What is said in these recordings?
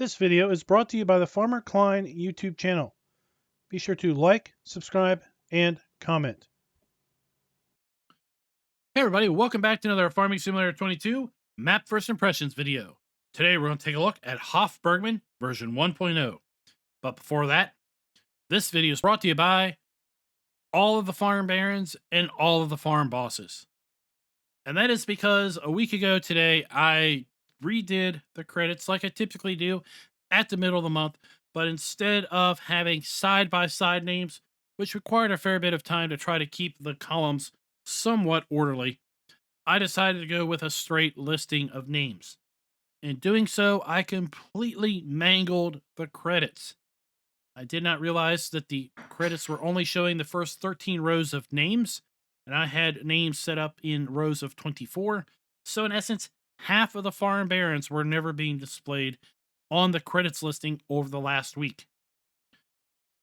This video is brought to you by the FARMER-KLEIN YouTube channel. Be sure to like, subscribe, and comment. Hey everybody, welcome back to another Farming Simulator 22 Map First Impressions video. Today we're going to take a look at Hof Bergmann version 1.0. But before that, this video is brought to you by all of the farm barons and all of the farm bosses. And that is because a week ago today, I redid the credits like I typically do at the middle of the month, but instead of having side-by-side names, which required a fair bit of time to try to keep the columns somewhat orderly, I decided to go with a straight listing of names. In doing so, I completely mangled the credits. I did not realize that the credits were only showing the first 13 rows of names, and I had names set up in rows of 24. So in essence, half of the farm barons were never being displayed on the credits listing over the last week.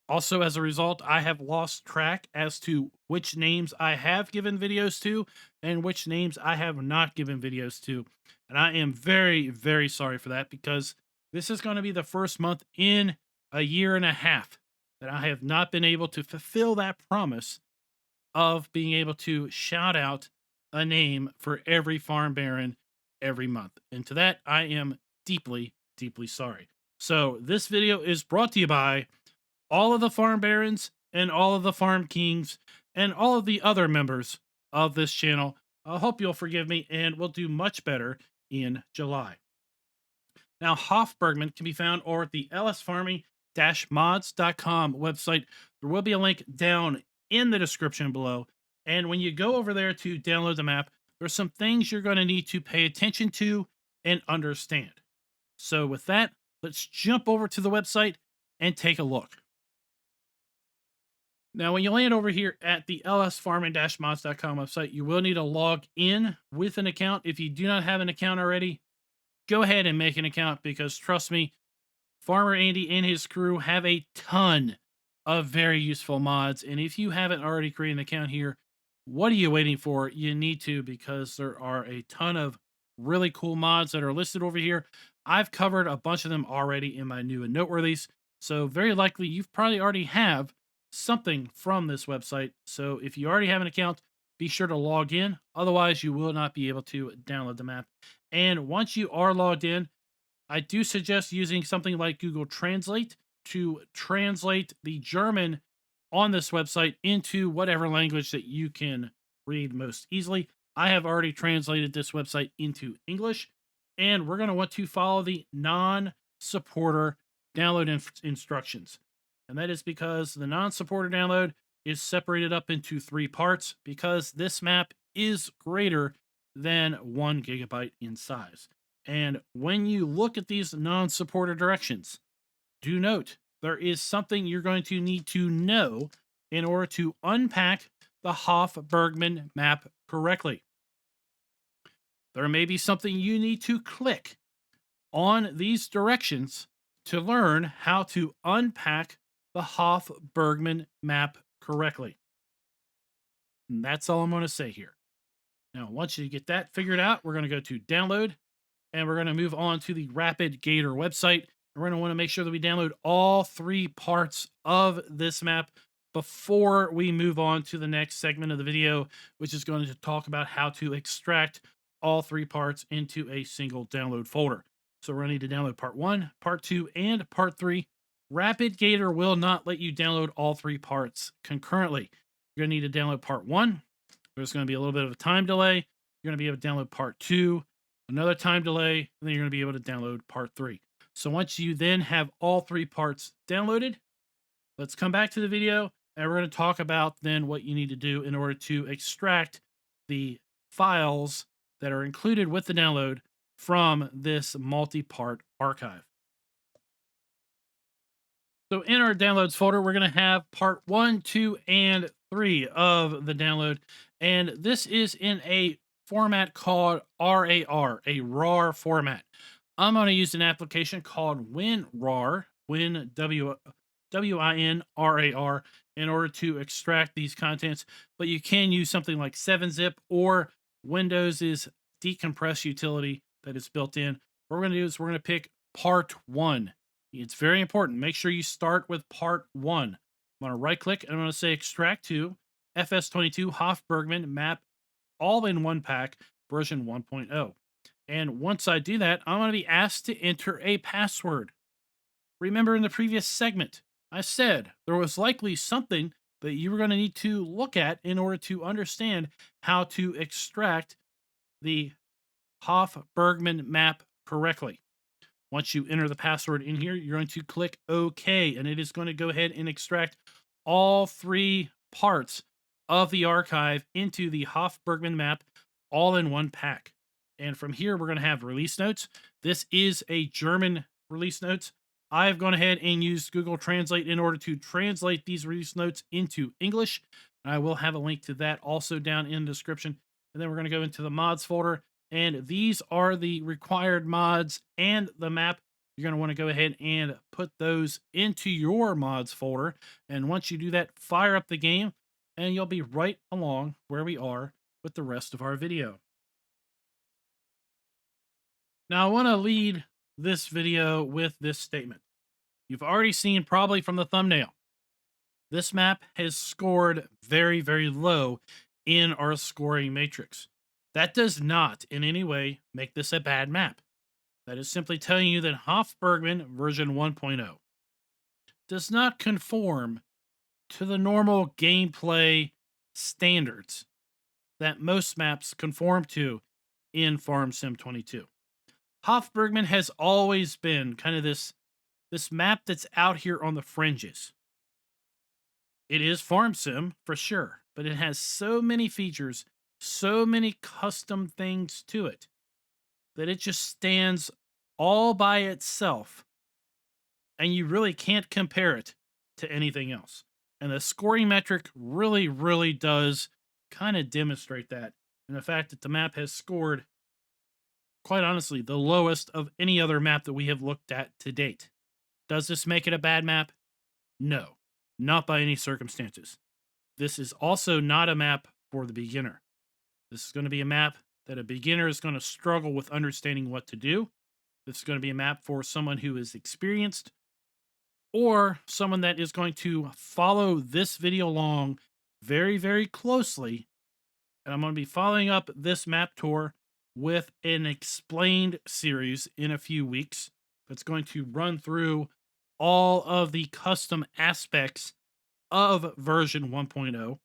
Also, as a result, I have lost track as to which names I have given videos to and which names I have not given videos to. And I am very, very sorry for that, because this is going to be the first month in a year and a half that I have not been able to fulfill that promise of being able to shout out a name for every farm baron every month. And to that, I am deeply, deeply sorry. So this video is brought to you by all of the farm barons and all of the farm kings and all of the other members of this channel. I hope you'll forgive me, and we'll do much better in July. Now, Hof Bergmann can be found over at the lsfarming-mods.com website. There will be a link down in the description below. And when you go over there to download the map, there's some things you're going to need to pay attention to and understand. So with that, let's jump over to the website and take a look. Now, when you land over here at the lsfarming-mods.com website, you will need to log in with an account. If you do not have an account already, go ahead and make an account, because trust me, Farmer Andy and his crew have a ton of very useful mods. And if you haven't already created an account here, what are you waiting for? You need to, because there are a ton of really cool mods that are listed over here. I've covered a bunch of them already in my new and noteworthies, so very likely you've probably already have something from this website. So if you already have an account, be sure to log in. Otherwise, you will not be able to download the map. And once you are logged in, I do suggest using something like Google Translate to translate the German on this website into whatever language that you can read most easily. I have already translated this website into English, and we're going to want to follow the non-supporter download instructions. And that is because the non-supporter download is separated up into 3 parts, because this map is greater than 1 gigabyte in size. And when you look at these non-supporter directions, do note there is something you're going to need to know in order to unpack the Hof Bergmann map correctly. There may be something you need to click on these directions to learn how to unpack the Hof Bergmann map correctly. And that's all I'm going to say here. Now, once you get that figured out, we're going to go to download, and we're going to move on to the Rapid Gator website. We're going to want to make sure that we download all 3 parts of this map before we move on to the next segment of the video, which is going to talk about how to extract all 3 parts into a single download folder. So we're going to need to download part 1, part 2, and part 3. Rapid Gator will not let you download all 3 parts concurrently. You're going to need to download part 1. There's going to be a little bit of a time delay. You're going to be able to download part 2, another time delay, and then you're going to be able to download part 3. So once you then have all 3 parts downloaded, let's come back to the video, and we're going to talk about then what you need to do in order to extract the files that are included with the download from this multi-part archive. So in our downloads folder, we're going to have part 1, 2, and 3 of the download. And this is in a format called RAR, a RAR format. I'm going to use an application called WinRAR, WinRAR, in order to extract these contents. But you can use something like 7-zip or Windows's decompress utility that is built in. What we're going to do is we're going to pick Part 1. It's very important. Make sure you start with Part 1. I'm going to right click and I'm going to say extract to FS22 Hof Bergmann map all in one pack version 1.0. And once I do that, I'm going to be asked to enter a password. Remember in the previous segment, I said there was likely something that you were going to need to look at in order to understand how to extract the Hof Bergmann map correctly. Once you enter the password in here, you're going to click OK, and it is going to go ahead and extract all 3 parts of the archive into the Hof Bergmann map all in one pack. And from here, we're going to have release notes. This is a German release notes. I've gone ahead and used Google Translate in order to translate these release notes into English. I will have a link to that also down in the description. And then we're going to go into the mods folder. And these are the required mods and the map. You're going to want to go ahead and put those into your mods folder. And once you do that, fire up the game and you'll be right along where we are with the rest of our video. Now, I want to lead this video with this statement. You've already seen probably from the thumbnail. This map has scored very, very low in our scoring matrix. That does not in any way make this a bad map. That is simply telling you that Hof Bergmann version 1.0 does not conform to the normal gameplay standards that most maps conform to in Farm Sim 22. Hof Bergmann has always been kind of this map that's out here on the fringes. It is Farm Sim for sure, but it has so many features, so many custom things to it, that it just stands all by itself, and you really can't compare it to anything else. And the scoring metric really, really does kind of demonstrate that. And the fact that the map has scored, quite honestly, the lowest of any other map that we have looked at to date. Does this make it a bad map? No, not by any circumstances. This is also not a map for the beginner. This is going to be a map that a beginner is going to struggle with understanding what to do. This is going to be a map for someone who is experienced or someone that is going to follow this video along very, very closely. And I'm going to be following up this map tour with an explained series in a few weeks that's going to run through all of the custom aspects of version 1.0.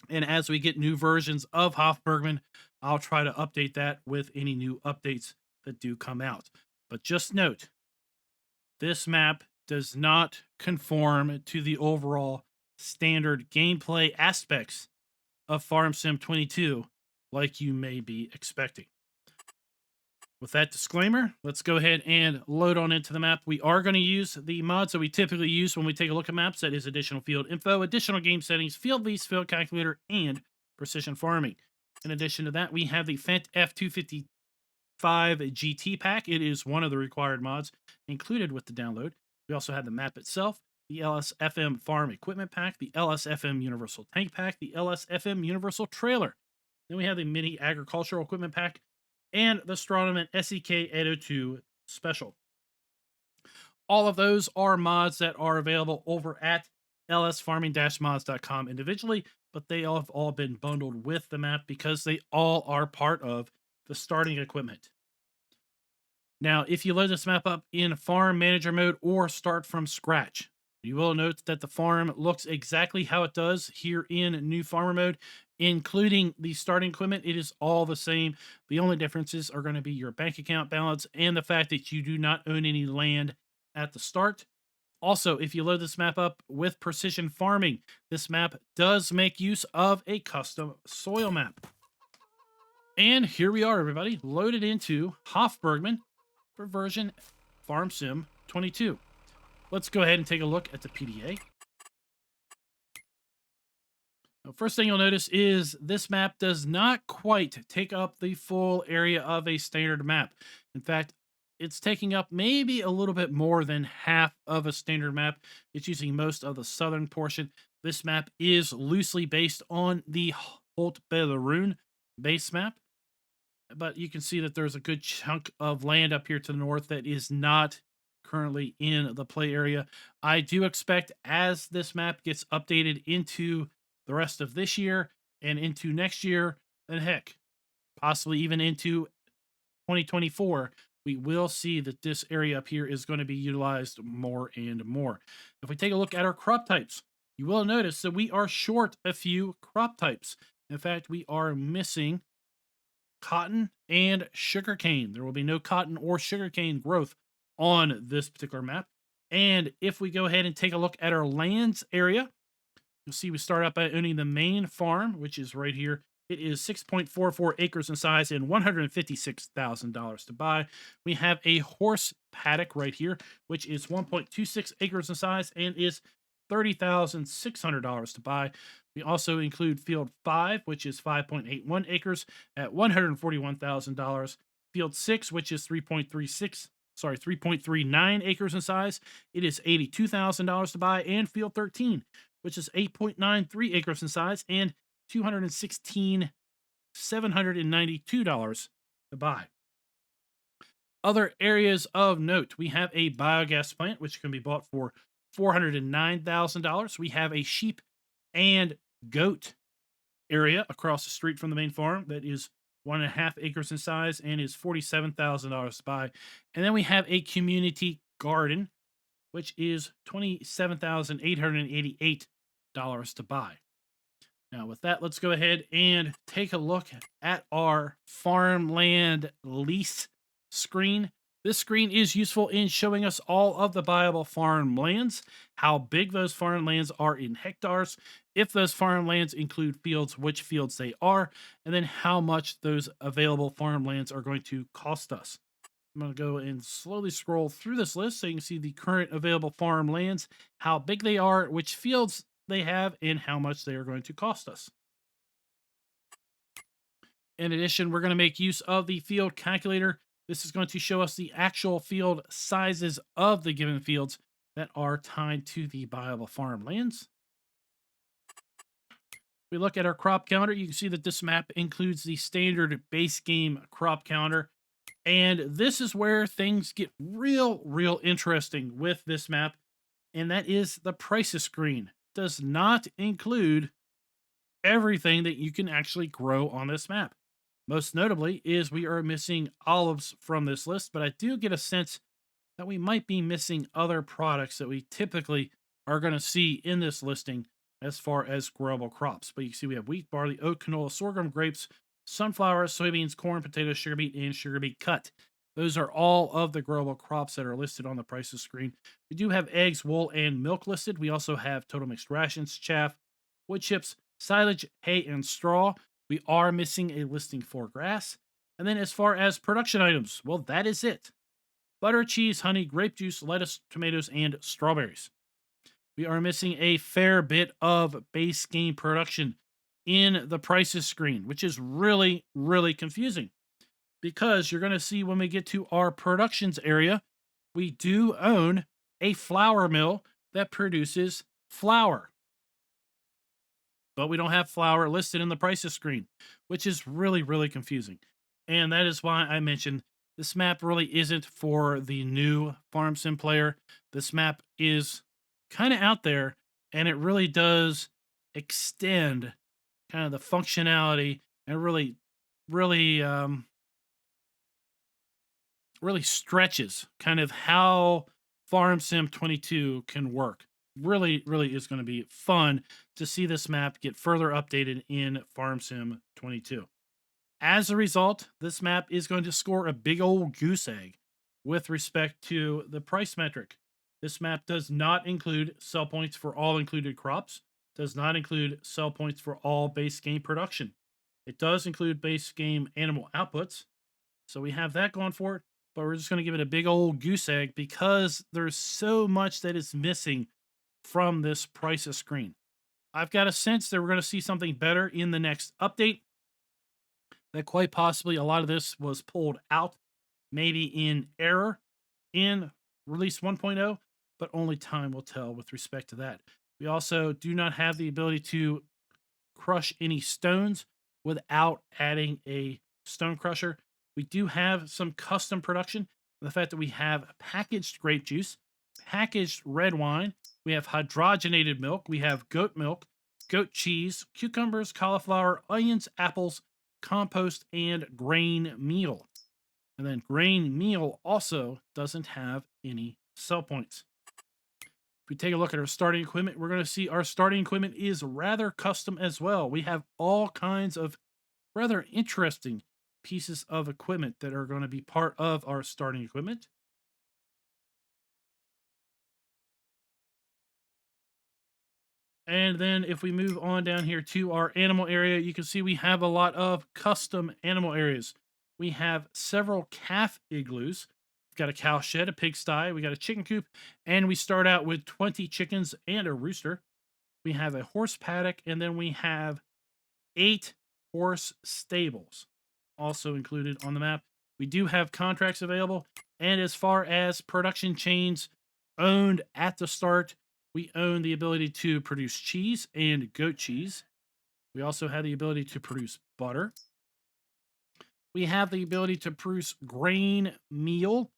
And as we get new versions of Hof Bergmann, I'll try to update that with any new updates that do come out. But just note, this map does not conform to the overall standard gameplay aspects of Farm Sim 22 like you may be expecting. With that disclaimer, let's go ahead and load on into the map. We are going to use the mods that we typically use when we take a look at maps. That is additional field info, additional game settings, field lease, field calculator, and precision farming. In addition to that, we have the Fendt F255 GT pack. It is one of the required mods included with the download. We also have the map itself, the LSFM Farm Equipment Pack, the LSFM Universal Tank Pack, the LSFM Universal Trailer. Then we have the Mini Agricultural Equipment Pack, and the Stronman SEK 802 Special. All of those are mods that are available over at lsfarming-mods.com individually, but they have all been bundled with the map because they all are part of the starting equipment. Now, if you load this map up in Farm Manager mode or start from scratch, you will note that the farm looks exactly how it does here in New Farmer mode, including the starting equipment. It is all the same. The only differences are going to be your bank account balance and the fact that you do not own any land at the start. Also, if you load this map up with precision farming, this map does make use of a custom soil map. And here we are, everybody, loaded into Hof Bergmann for version Farm Sim 22. Let's go ahead and take a look at the PDA. Now, first thing you'll notice is this map does not quite take up the full area of a standard map. In fact, it's taking up maybe a little bit more than half of a standard map. It's using most of the southern portion. This map is loosely based on the Hof Bergmann base map. but you can see that there's a good chunk of land up here to the north that is not currently in the play area. I do expect as this map gets updated into the rest of this year and into next year, and heck, possibly even into 2024, we will see that this area up here is going to be utilized more and more. If we take a look at our crop types, you will notice that we are short a few crop types. In fact, we are missing cotton and sugarcane. There will be no cotton or sugarcane growth on this particular map. And if we go ahead and take a look at our lands area, you'll see we start out by owning the main farm, which is right here. It is 6.44 acres in size and $156,000 to buy. We have a horse paddock right here, which is 1.26 acres in size and is $30,600 to buy. We also include Field 5, which is 5.81 acres at $141,000. Field 6, which is 3.39 acres in size. It is $82,000 to buy. And Field 13, which is 8.93 acres in size and $216,792 to buy. Other areas of note, we have a biogas plant, which can be bought for $409,000. We have a sheep and goat area across the street from the main farm that is 1.5 acres in size and is $47,000 to buy. And then we have a community garden, which is $27,888 to buy. Now, with that, let's go ahead and take a look at our farmland lease screen. This screen is useful in showing us all of the viable farmlands, how big those farmlands are in hectares, if those farmlands include fields, which fields they are, and then how much those available farmlands are going to cost us. I'm going to go and slowly scroll through this list so you can see the current available farmlands, how big they are, which fields they have, and how much they are going to cost us. In addition, we're going to make use of the field calculator. This is going to show us the actual field sizes of the given fields that are tied to the viable farmlands. We look at our crop counter. You can see that this map includes the standard base game crop counter. And this is where things get real interesting with this map. And that is the prices screen. Does not include everything that you can actually grow on this map. Most notably is we are missing olives from this list, but I do get a sense that we might be missing other products that we typically are going to see in this listing as far as growable crops. But you can see we have wheat, barley, oat, canola, sorghum, grapes, sunflower, soybeans, corn, potatoes, sugar beet, and sugar beet cut. Those are all of the growable crops that are listed on the prices screen. We do have eggs, wool, and milk listed. We also have total mixed rations, chaff, wood chips, silage, hay, and straw. We are missing a listing for grass. And then as far as production items, well, that is it. Butter, cheese, honey, grape juice, lettuce, tomatoes, and strawberries. We are missing a fair bit of base game production in the prices screen, which is really confusing. Because you're going to see when we get to our productions area, we do own a flour mill that produces flour. But we don't have flour listed in the prices screen, which is really confusing. And that is why I mentioned this map really isn't for the new Farm Sim player. This map is kind of out there, and it really does extend kind of the functionality and really stretches kind of how Farm Sim 22 can work. Really is going to be fun to see this map get further updated in Farm Sim 22. As a result, this map is going to score a big old goose egg with respect to the price metric. This map does not include sell points for all included crops, does not include sell points for all base game production. It does include base game animal outputs, so we have that going for it, but we're just going to give it a big old goose egg because there's so much that is missing from this prices screen. I've got a sense that we're going to see something better in the next update, that quite possibly a lot of this was pulled out, maybe in error in release 1.0, but only time will tell with respect to that. We also do not have the ability to crush any stones without adding a stone crusher. We do have some custom production. The fact that we have packaged grape juice, packaged red wine, we have hydrogenated milk, we have goat milk, goat cheese, cucumbers, cauliflower, onions, apples, compost, and grain meal. And then grain meal also doesn't have any sell points. If we take a look at our starting equipment, we're going to see our starting equipment is rather custom as well. We have all kinds of rather interesting pieces of equipment that are going to be part of our starting equipment. And then if we move on down here to our animal area, you can see we have a lot of custom animal areas. We have several calf igloos. We've got a cow shed, a pigsty, we got a chicken coop, and we start out with 20 chickens and a rooster. We have a horse paddock, and then we have 8 horse stables also included on the map. We do have contracts available, and as far as production chains owned at the start, we own the ability to produce cheese and goat cheese. We also have the ability to produce butter. We have the ability to produce grain meal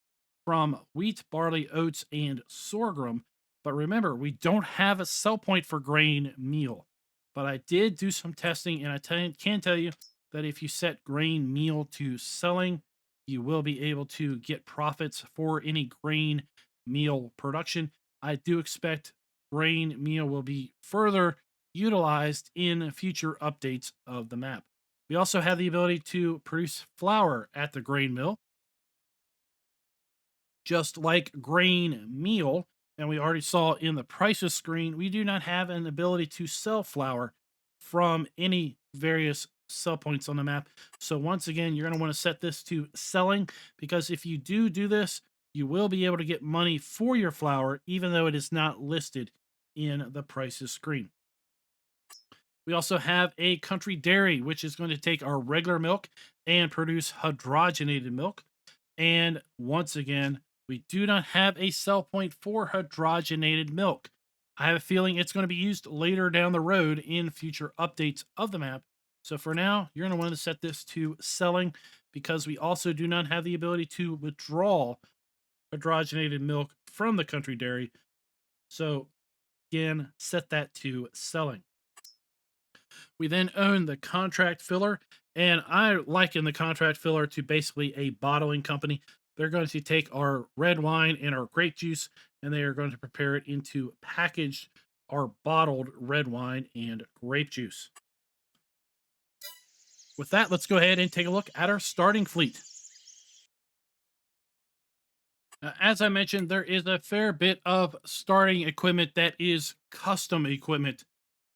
from wheat, barley, oats, and sorghum. But remember, we don't have a sell point for grain meal. But I did do some testing, and I can tell you that if you set grain meal to selling, you will be able to get profits for any grain meal production. I do expect grain meal will be further utilized in future updates of the map. We also have the ability to produce flour at the grain mill, just like grain meal. And we already saw in the prices screen, we do not have an ability to sell flour from any various sell points on the map. So once again, you're going to want to set this to selling, because if you do this, you will be able to get money for your flour, even though it is not listed in the prices screen. We also have a country dairy, which is going to take our regular milk and produce hydrogenated milk. And once again, we do not have a sell point for hydrogenated milk. I have a feeling it's going to be used later down the road in future updates of the map. So for now, you're going to want to set this to selling, because we also do not have the ability to withdraw hydrogenated milk from the country dairy. So again, set that to selling. We then own the contract filler, and I liken the contract filler to basically a bottling company. They're going to take our red wine and our grape juice, and they are going to prepare it into packaged or bottled red wine and grape juice. With that, let's go ahead and take a look at our starting fleet. As I mentioned, there is a fair bit of starting equipment that is custom equipment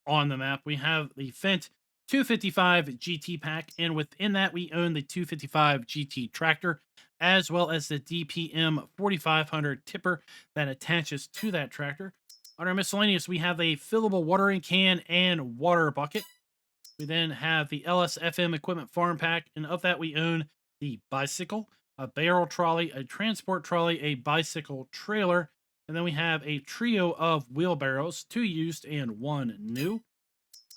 on the map. We have the Fendt 255 GT pack, and within that we own the 255 GT tractor, as well as the DPM 4500 tipper that attaches to that tractor. On our miscellaneous, we have a fillable watering can and water bucket. We then have the LSFM equipment farm pack, and of that we own the bicycle, a barrel trolley, a transport trolley, a bicycle trailer, and then we have a trio of wheelbarrows, 2 used and 1 new.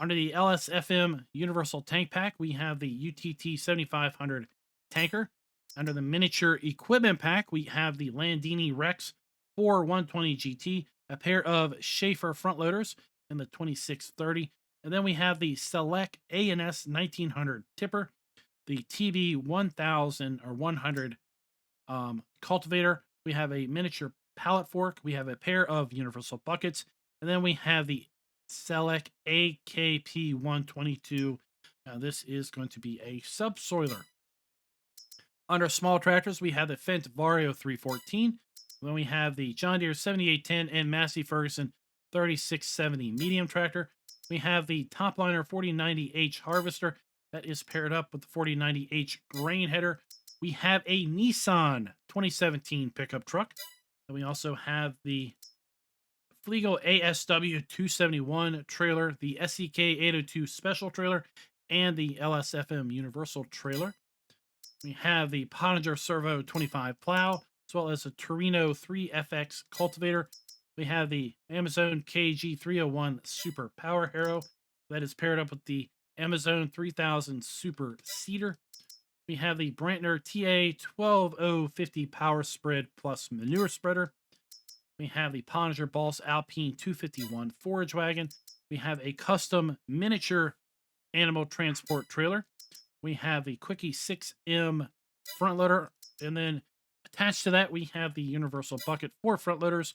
Under the LSFM Universal Tank Pack, we have the UTT 7500 tanker. Under the Miniature Equipment Pack, we have the Landini Rex 4120 GT, a pair of Schaefer front loaders, and the 2630. And then we have the Select A&S 1900 tipper, the TB 1000 or 100 cultivator. We have a miniature pallet fork. We have a pair of universal buckets. And then we have the Select AKP 122. Now this is going to be a subsoiler. Under small tractors, we have the Fendt Vario 314. Then we have the John Deere 7810 and Massey Ferguson 3670 medium tractor. We have the Topliner 4090H harvester that is paired up with the 4090H grain header. We have a Nissan 2017 pickup truck. And we also have the Fliegl ASW 271 trailer, the SEK 802 special trailer, and the LSFM universal trailer. We have the Pottinger Servo 25 plow, as well as a Torino 3FX cultivator. We have the Amazon KG 301 Super Power Harrow that is paired up with the Amazon 3000 Super Seeder. We have the Brantner TA 12050 Power Spread Plus Manure Spreader. We have the Pottinger Boss Alpine 251 Forage Wagon. We have a custom miniature animal transport trailer. We have the Quickie 6M front loader. And then attached to that, we have the Universal Bucket 4 front loaders.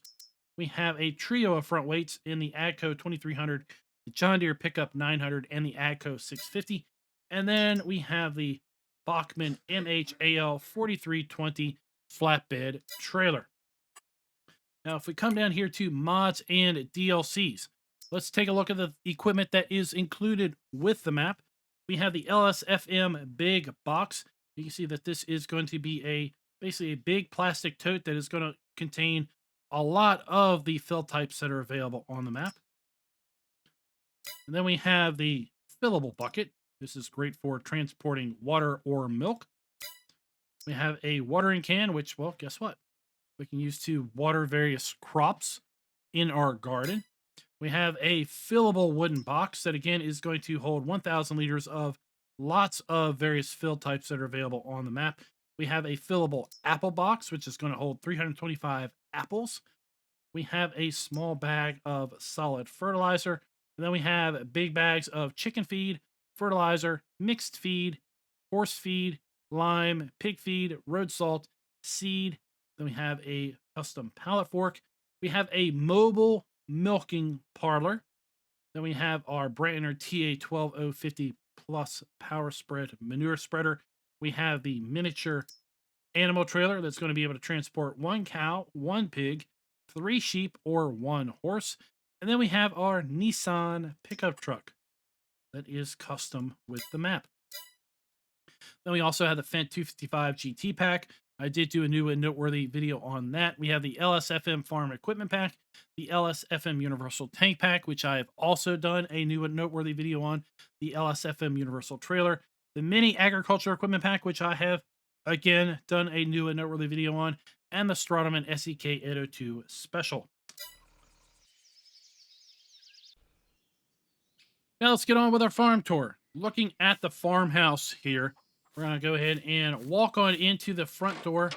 We have a trio of front weights in the AGCO 2300, the John Deere Pickup 900, and the AGCO 650. And then we have the Bachmann MHAL 4320 flatbed trailer. Now, if we come down here to mods and DLCs, let's take a look at the equipment that is included with the map. We have the LSFM big box. You can see that this is going to be basically a big plastic tote that is going to contain a lot of the fill types that are available on the map. And then we have the fillable bucket. This is great for transporting water or milk. We have a watering can, which, well, guess what? We can use to water various crops in our garden. We have a fillable wooden box that, again, is going to hold 1,000 liters of lots of various fill types that are available on the map. We have a fillable apple box, which is going to hold 325 apples. We have a small bag of solid fertilizer. And then we have big bags of chicken feed, fertilizer, mixed feed, horse feed, lime, pig feed, road salt, seed. Then we have a custom pallet fork. We have a mobile milking parlor. Then we have our Brantner TA 12050 Plus Power Spread Manure Spreader. We have the miniature animal trailer that's going to be able to transport 1 cow, 1 pig, 3 sheep, or 1 horse. And then we have our Nissan pickup truck that is custom with the map. Then we also have the Fendt 255 GT pack. I did do a new and noteworthy video on that. We have the LSFM Farm Equipment Pack, the LSFM Universal Tank Pack, which I have also done a new and noteworthy video on, the LSFM Universal Trailer, the Mini Agriculture Equipment Pack, which I have, again, done a new and noteworthy video on, and the Stratoman SEK 802 Special. Now let's get on with our farm tour. Looking at the farmhouse here, we're going to go ahead and walk on into the front door.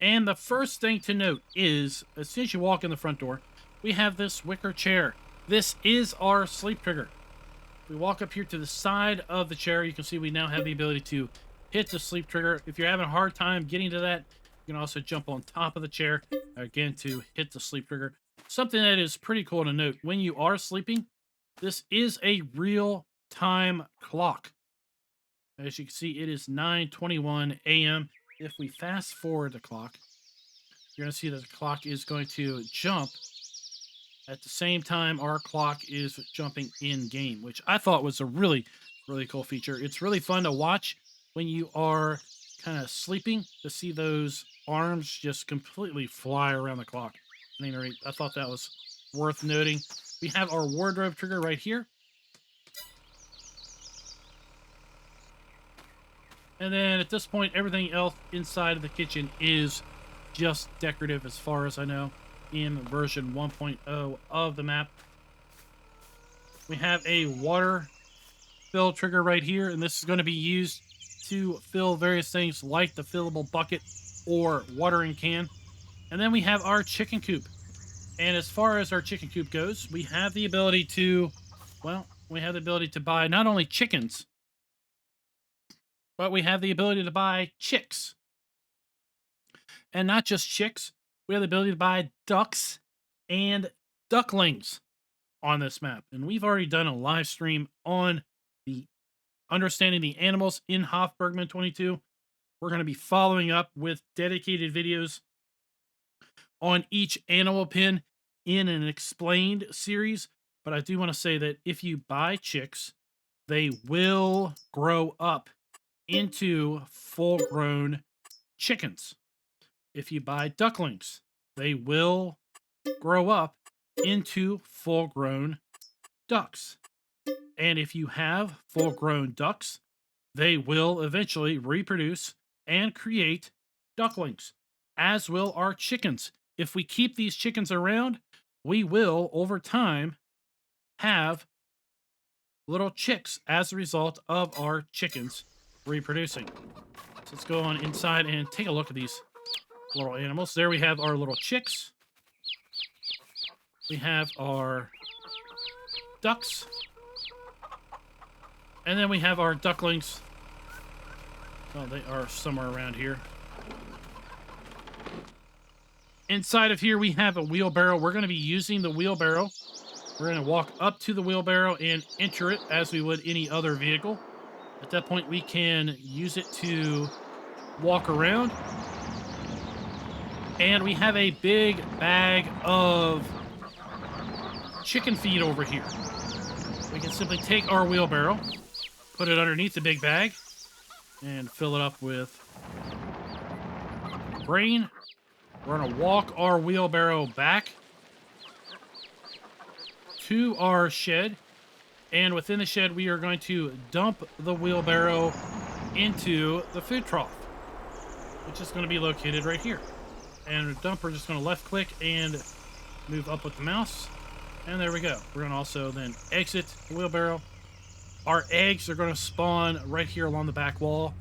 And the first thing to note is, as soon as you walk in the front door, we have this wicker chair. This is our sleep trigger. If we walk up here to the side of the chair, you can see we now have the ability to hit the sleep trigger. If you're having a hard time getting to that, you can also jump on top of the chair, again, to hit the sleep trigger. Something that is pretty cool to note, when you are sleeping, this is a real-time clock. As you can see, it is 9:21 a.m. If we fast forward the clock, you're going to see that the clock is going to jump at the same time our clock is jumping in-game, which I thought was a really, really cool feature. It's really fun to watch when you are kind of sleeping, to see those arms just completely fly around the clock. I thought that was worth noting. We have our wardrobe trigger right here. And then at this point, everything else inside of the kitchen is just decorative as far as I know in version 1.0 of the map. We have a water fill trigger right here, and this is going to be used to fill various things like the fillable bucket or watering can. And then we have our chicken coop. And as far as our chicken coop goes, we have the ability to, buy not only chickens, but we have the ability to buy chicks. And not just chicks, we have the ability to buy ducks and ducklings on this map. And we've already done a live stream on the understanding the animals in Hof Bergmann 22. We're going to be following up with dedicated videos on each animal pin in an explained series. But I do want to say that if you buy chicks, they will grow up into full-grown chickens. If you buy ducklings, they will grow up into full-grown ducks. And if you have full-grown ducks, they will eventually reproduce and create ducklings, as will our chickens. If we keep these chickens around, we will, over time, have little chicks as a result of our chickens reproducing. So let's go on inside and take a look at these little animals. There we have our little chicks. We have our ducks. And then we have our ducklings. Well, they are somewhere around here. Inside of here, we have a wheelbarrow. We're going to be using the wheelbarrow. We're going to walk up to the wheelbarrow and enter it as we would any other vehicle. At that point, we can use it to walk around. And we have a big bag of chicken feed over here. We can simply take our wheelbarrow, put it underneath the big bag, and fill it up with grain. We're going to walk our wheelbarrow back to our shed. And within the shed, we are going to dump the wheelbarrow into the food trough, which is going to be located right here. And the dump, we're just going to left click and move up with the mouse. And there we go. We're going to also then exit the wheelbarrow. Our eggs are going to spawn right here along the back wall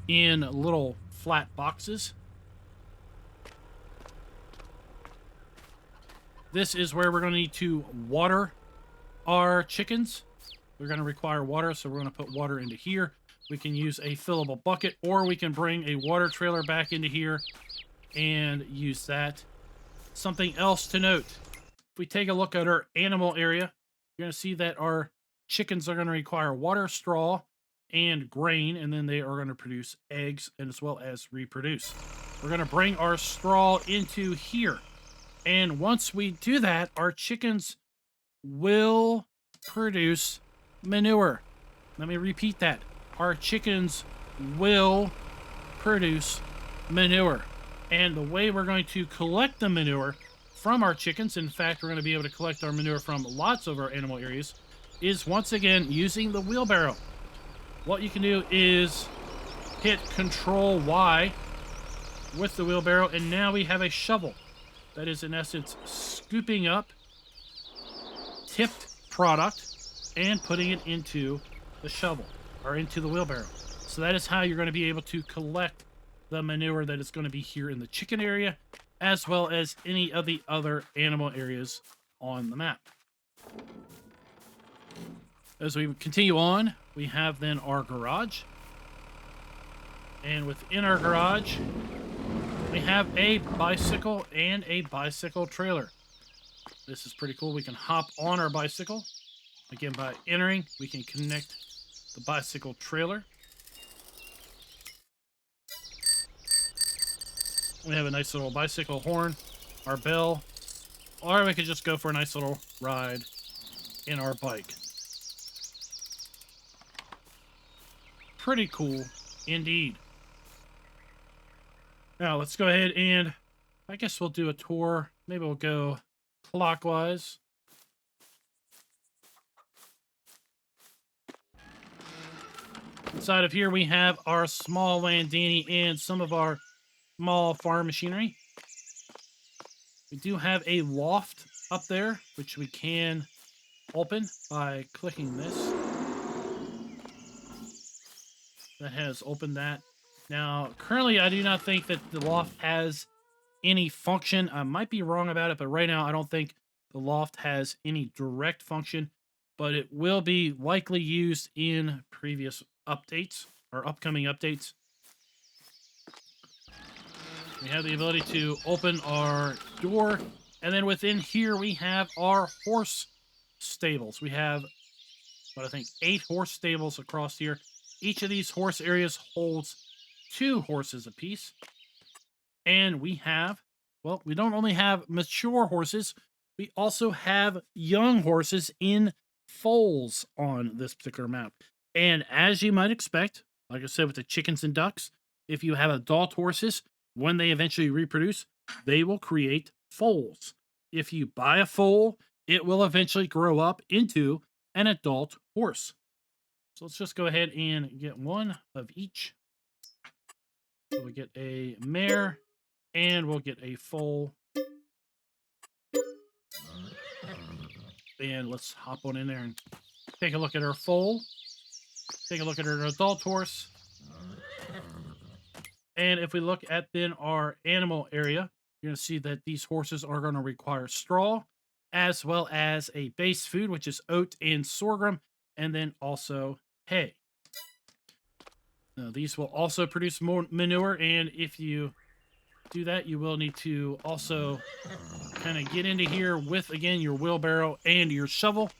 in little flat boxes. This is where we're going to need to water our chickens. We're going to require water, so we're going to put water into here. We can use a fillable bucket, or we can bring a water trailer back into here and use that. Something else to note. If we take a look at our animal area, you're going to see that our chickens are going to require water, straw, and grain, and then they are going to produce eggs and as well as reproduce. We're going to bring our straw into here. And once we do that, our chickens will produce manure. Let me repeat that. Our chickens will produce manure. And the way we're going to collect the manure from our chickens, in fact, we're going to be able to collect our manure from lots of our animal areas, is once again using the wheelbarrow. What you can do is hit Control Y with the wheelbarrow, and now we have a shovel that is in essence scooping up tipped product and putting it into the shovel or into the wheelbarrow. So that is how you're going to be able to collect the manure that is going to be here in the chicken area, as well as any of the other animal areas on the map. As we continue on, we have then our garage. And within our garage, we have a bicycle and a bicycle trailer. This is pretty cool. We can hop on our bicycle. Again, by entering, we can connect the bicycle trailer. We have a nice little bicycle horn, our bell, or we could just go for a nice little ride in our bike. Pretty cool indeed. Now let's go ahead and I guess we'll do a tour. Maybe we'll go clockwise. Inside of here we have our small Landini and some of our small farm machinery. We do have a loft up there, which we can open by clicking this. That has opened that. Now, currently, I do not think that the loft has any function. I might be wrong about it, but right now, I don't think the loft has any direct function, but it will be likely used in previous updates or upcoming updates. We have the ability to open our door, and then within here, we have our horse stables. We have, I think, 8 horse stables across here. Each of these horse areas holds 2 horses apiece. And we have, well, we don't only have mature horses, we also have young horses in foals on this particular map. And as you might expect, like I said with the chickens and ducks, if you have adult horses, when they eventually reproduce, they will create foals. If you buy a foal, it will eventually grow up into an adult horse. So let's just go ahead and get one of each. So we get a mare, and we'll get a foal. And let's hop on in there and take a look at our foal. Take a look at our adult horse. And if we look at then our animal area, you're going to see that these horses are going to require straw, as well as a base food, which is oat and sorghum, and then also hay. Now, these will also produce more manure, and if you do that, you will need to also kind of get into here with, again, your wheelbarrow and your shovel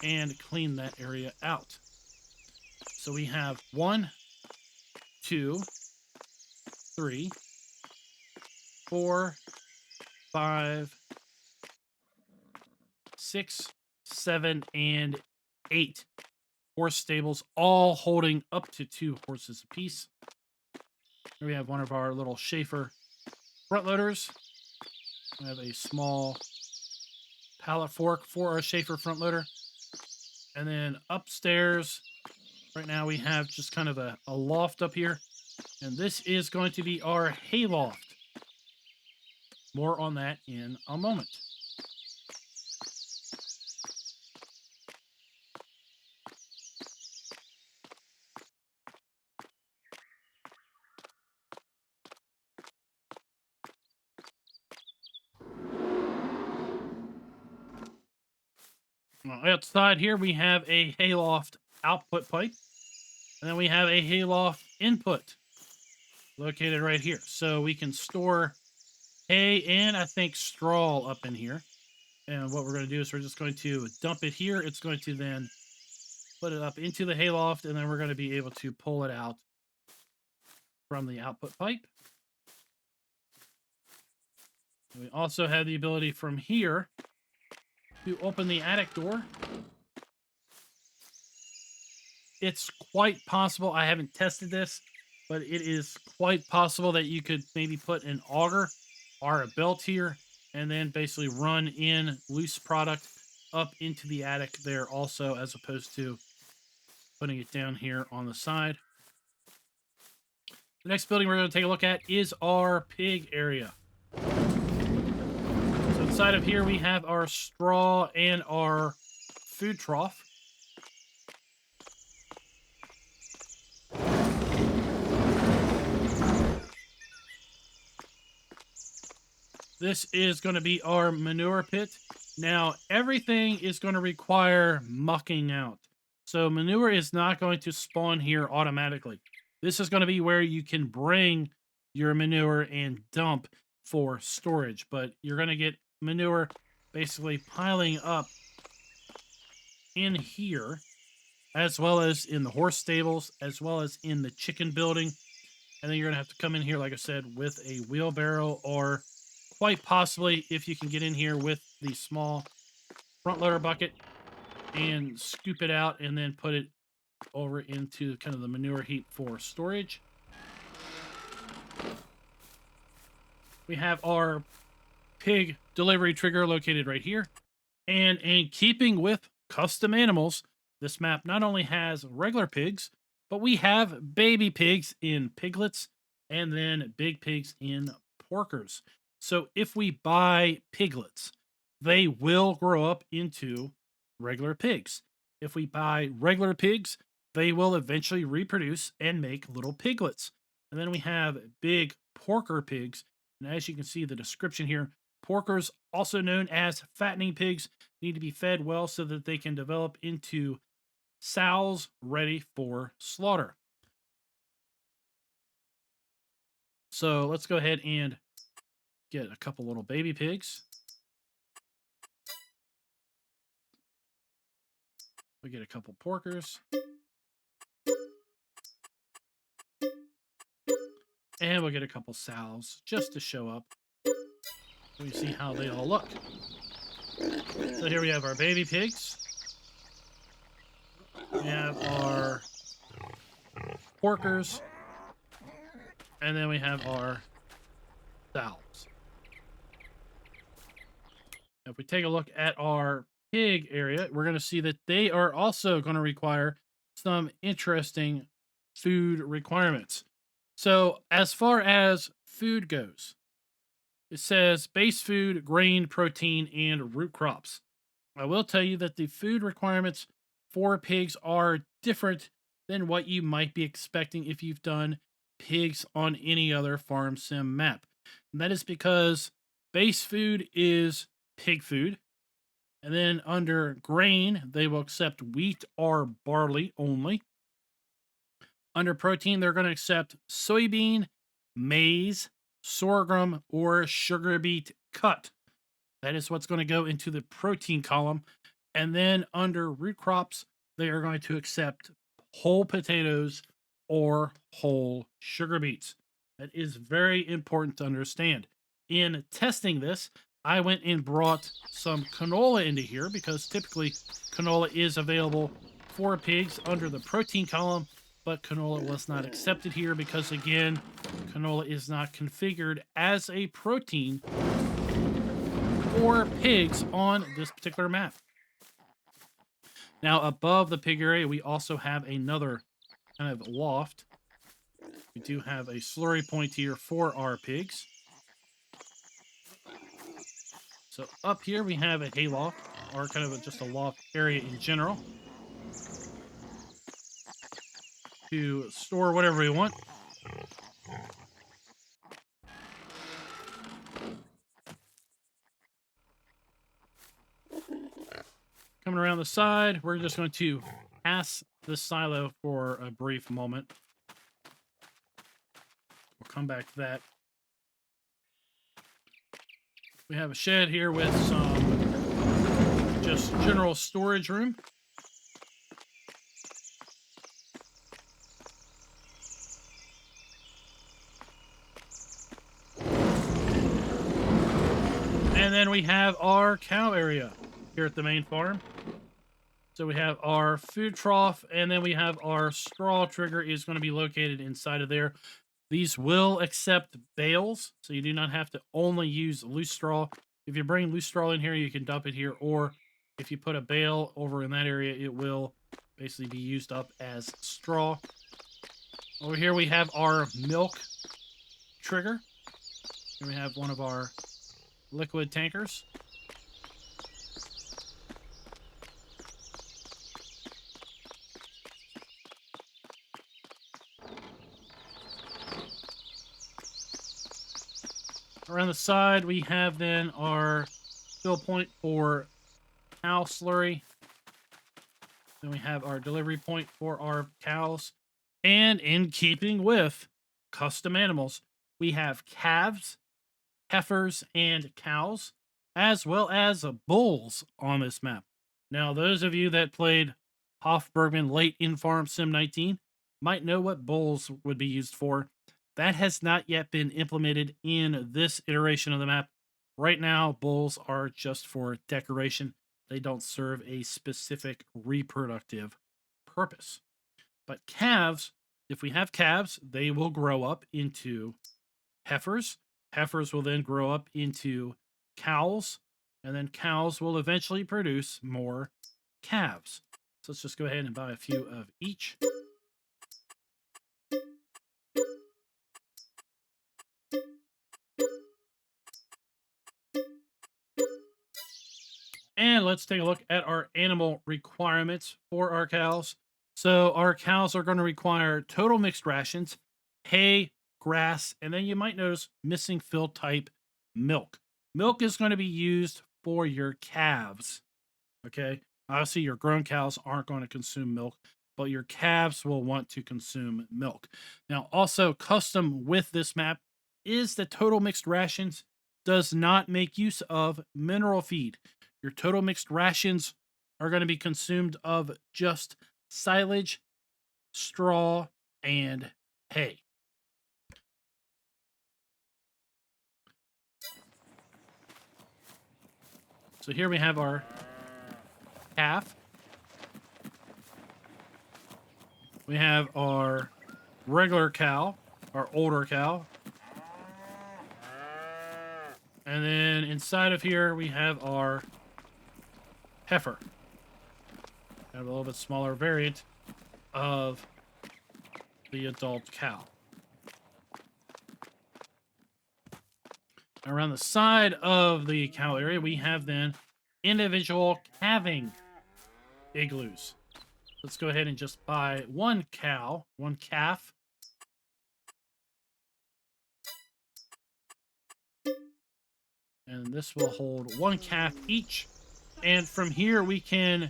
and clean that area out. So we have 1, 2, 3, 4, 5, 6, 7, and 8 horse stables, all holding up to 2 horses apiece. Here we have one of our little Schaefer front loaders. We have a small pallet fork for our Schaefer front loader. And then upstairs, right now we have just kind of a loft up here. And this is going to be our hay loft. More on that in a moment. Outside here, we have a hayloft output pipe, and then we have a hayloft input located right here. So we can store hay and I think straw up in here. And what we're going to do is we're just going to dump it here. It's going to then put it up into the hayloft, and then we're going to be able to pull it out from the output pipe. We also have the ability from here to open the attic door. It's quite possible, I haven't tested this, but it is quite possible that you could maybe put an auger or a belt here and then basically run in loose product up into the attic there also, as opposed to putting it down here on the side. The next building we're going to take a look at is our pig area. So inside of here we have our straw and our food trough. This is going to be our manure pit. Now, everything is going to require mucking out. So manure is not going to spawn here automatically. This is going to be where you can bring your manure and dump for storage. But you're going to get manure basically piling up in here, as well as in the horse stables, as well as in the chicken building. And then you're going to have to come in here, like I said, with a wheelbarrow, or quite possibly, if you can get in here with the small front loader bucket and scoop it out and then put it over into kind of the manure heap for storage. We have our pig delivery trigger located right here. And in keeping with custom animals, this map not only has regular pigs, but we have baby pigs in piglets and then big pigs in porkers. So if we buy piglets, they will grow up into regular pigs. If we buy regular pigs, they will eventually reproduce and make little piglets. And then we have big porker pigs. And as you can see the description here, porkers, also known as fattening pigs, need to be fed well so that they can develop into sows ready for slaughter. So let's go ahead and get a couple little baby pigs. We get a couple porkers. And we'll get a couple sows just to show up. We see how they all look. So here we have our baby pigs. We have our porkers. And then we have our sows. If we take a look at our pig area, we're going to see that they are also going to require some interesting food requirements. So as far as food goes, it says base food, grain, protein, and root crops. I will tell you that the food requirements for pigs are different than what you might be expecting if you've done pigs on any other farm sim map. And that is because base food is pig food. And then under grain, they will accept wheat or barley only. Under protein, they're going to accept soybean, maize, sorghum, or sugar beet cut. That is what's going to go into the protein column. And then under root crops, they are going to accept whole potatoes or whole sugar beets. That is very important to understand. In testing this, I went and brought some canola into here because typically canola is available for pigs under the protein column, but canola was not accepted here because, again, canola is not configured as a protein for pigs on this particular map. Now, above the pig area, we also have another kind of loft. We do have a slurry point here for our pigs. So up here, we have a hay loft, or kind of just a loft area in general, to store whatever we want. Coming around the side, we're just going to pass the silo for a brief moment. We'll come back to that. We have a shed here with some just general storage room. And then we have our cow area here at the main farm. So we have our food trough, and then we have our straw trigger is going to be located inside of there. These will accept bales, so you do not have to only use loose straw. If you bring loose straw in here, you can dump it here, or if you put a bale over in that area, it will basically be used up as straw. Over here we have our milk trigger. Here we have one of our liquid tankers. Around the side, we have then our fill point for cow slurry. Then we have our delivery point for our cows. And in keeping with custom animals, we have calves, heifers, and cows, as well as bulls on this map. Now, those of you that played Hof Bergmann late in Farm Sim 19 might know what bulls would be used for. That has not yet been implemented in this iteration of the map. Right now, bulls are just for decoration. They don't serve a specific reproductive purpose. But calves, if we have calves, they will grow up into heifers. Heifers will then grow up into cows, and then cows will eventually produce more calves. So let's just go ahead and buy a few of each. And let's take a look at our animal requirements for our cows. So our cows are going to require total mixed rations, hay, grass, and then you might notice missing fill type milk. Milk is going to be used for your calves. Okay. Obviously, your grown cows aren't going to consume milk, but your calves will want to consume milk. Now, also custom with this map is the total mixed rations does not make use of mineral feed. Your total mixed rations are going to be consumed of just silage, straw, and hay. So here we have our calf. We have our regular cow, our older cow. And then inside of here, we have our heifer. Kind of a little bit smaller variant of the adult cow. Around the side of the cow area, we have then individual calving igloos. Let's go ahead and just buy one cow, one calf. And this will hold 1 calf each. And from here, we can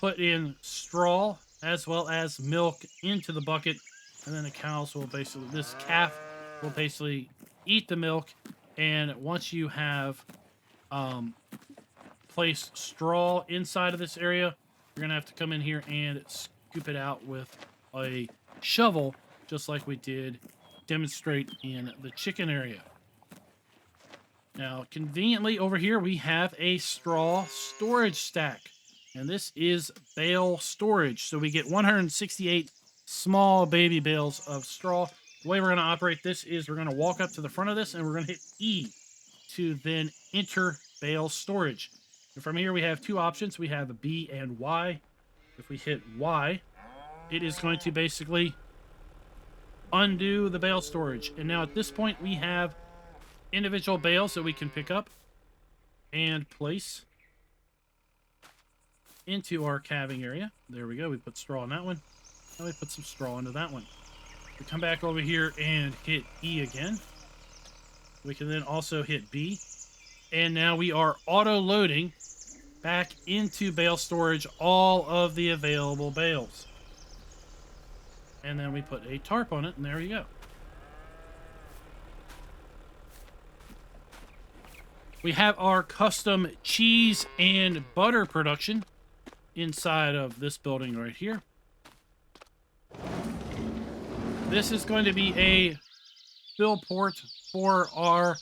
put in straw as well as milk into the bucket. And then the cows will basically, this calf will basically eat the milk. And once you have placed straw inside of this area, you're going to have to come in here and scoop it out with a shovel, just like we did demonstrate in the chicken area. Now, conveniently over here, we have a straw storage stack. And this is bale storage. So we get 168 small baby bales of straw. The way we're going to operate this is we're going to walk up to the front of this and we're going to hit E to then enter bale storage. And from here, we have 2 options. We have B and Y. If we hit Y, it is going to basically undo the bale storage. And now at this point, we have individual bales that we can pick up and place into our calving area. There we go. We put straw in that one. Now we put some straw into that one. We come back over here and hit E again. We can then also hit B. And now we are auto-loading back into bale storage all of the available bales. And then we put a tarp on it, and there you go. We have our custom cheese and butter production inside of this building right here. This is going to be a fill port for our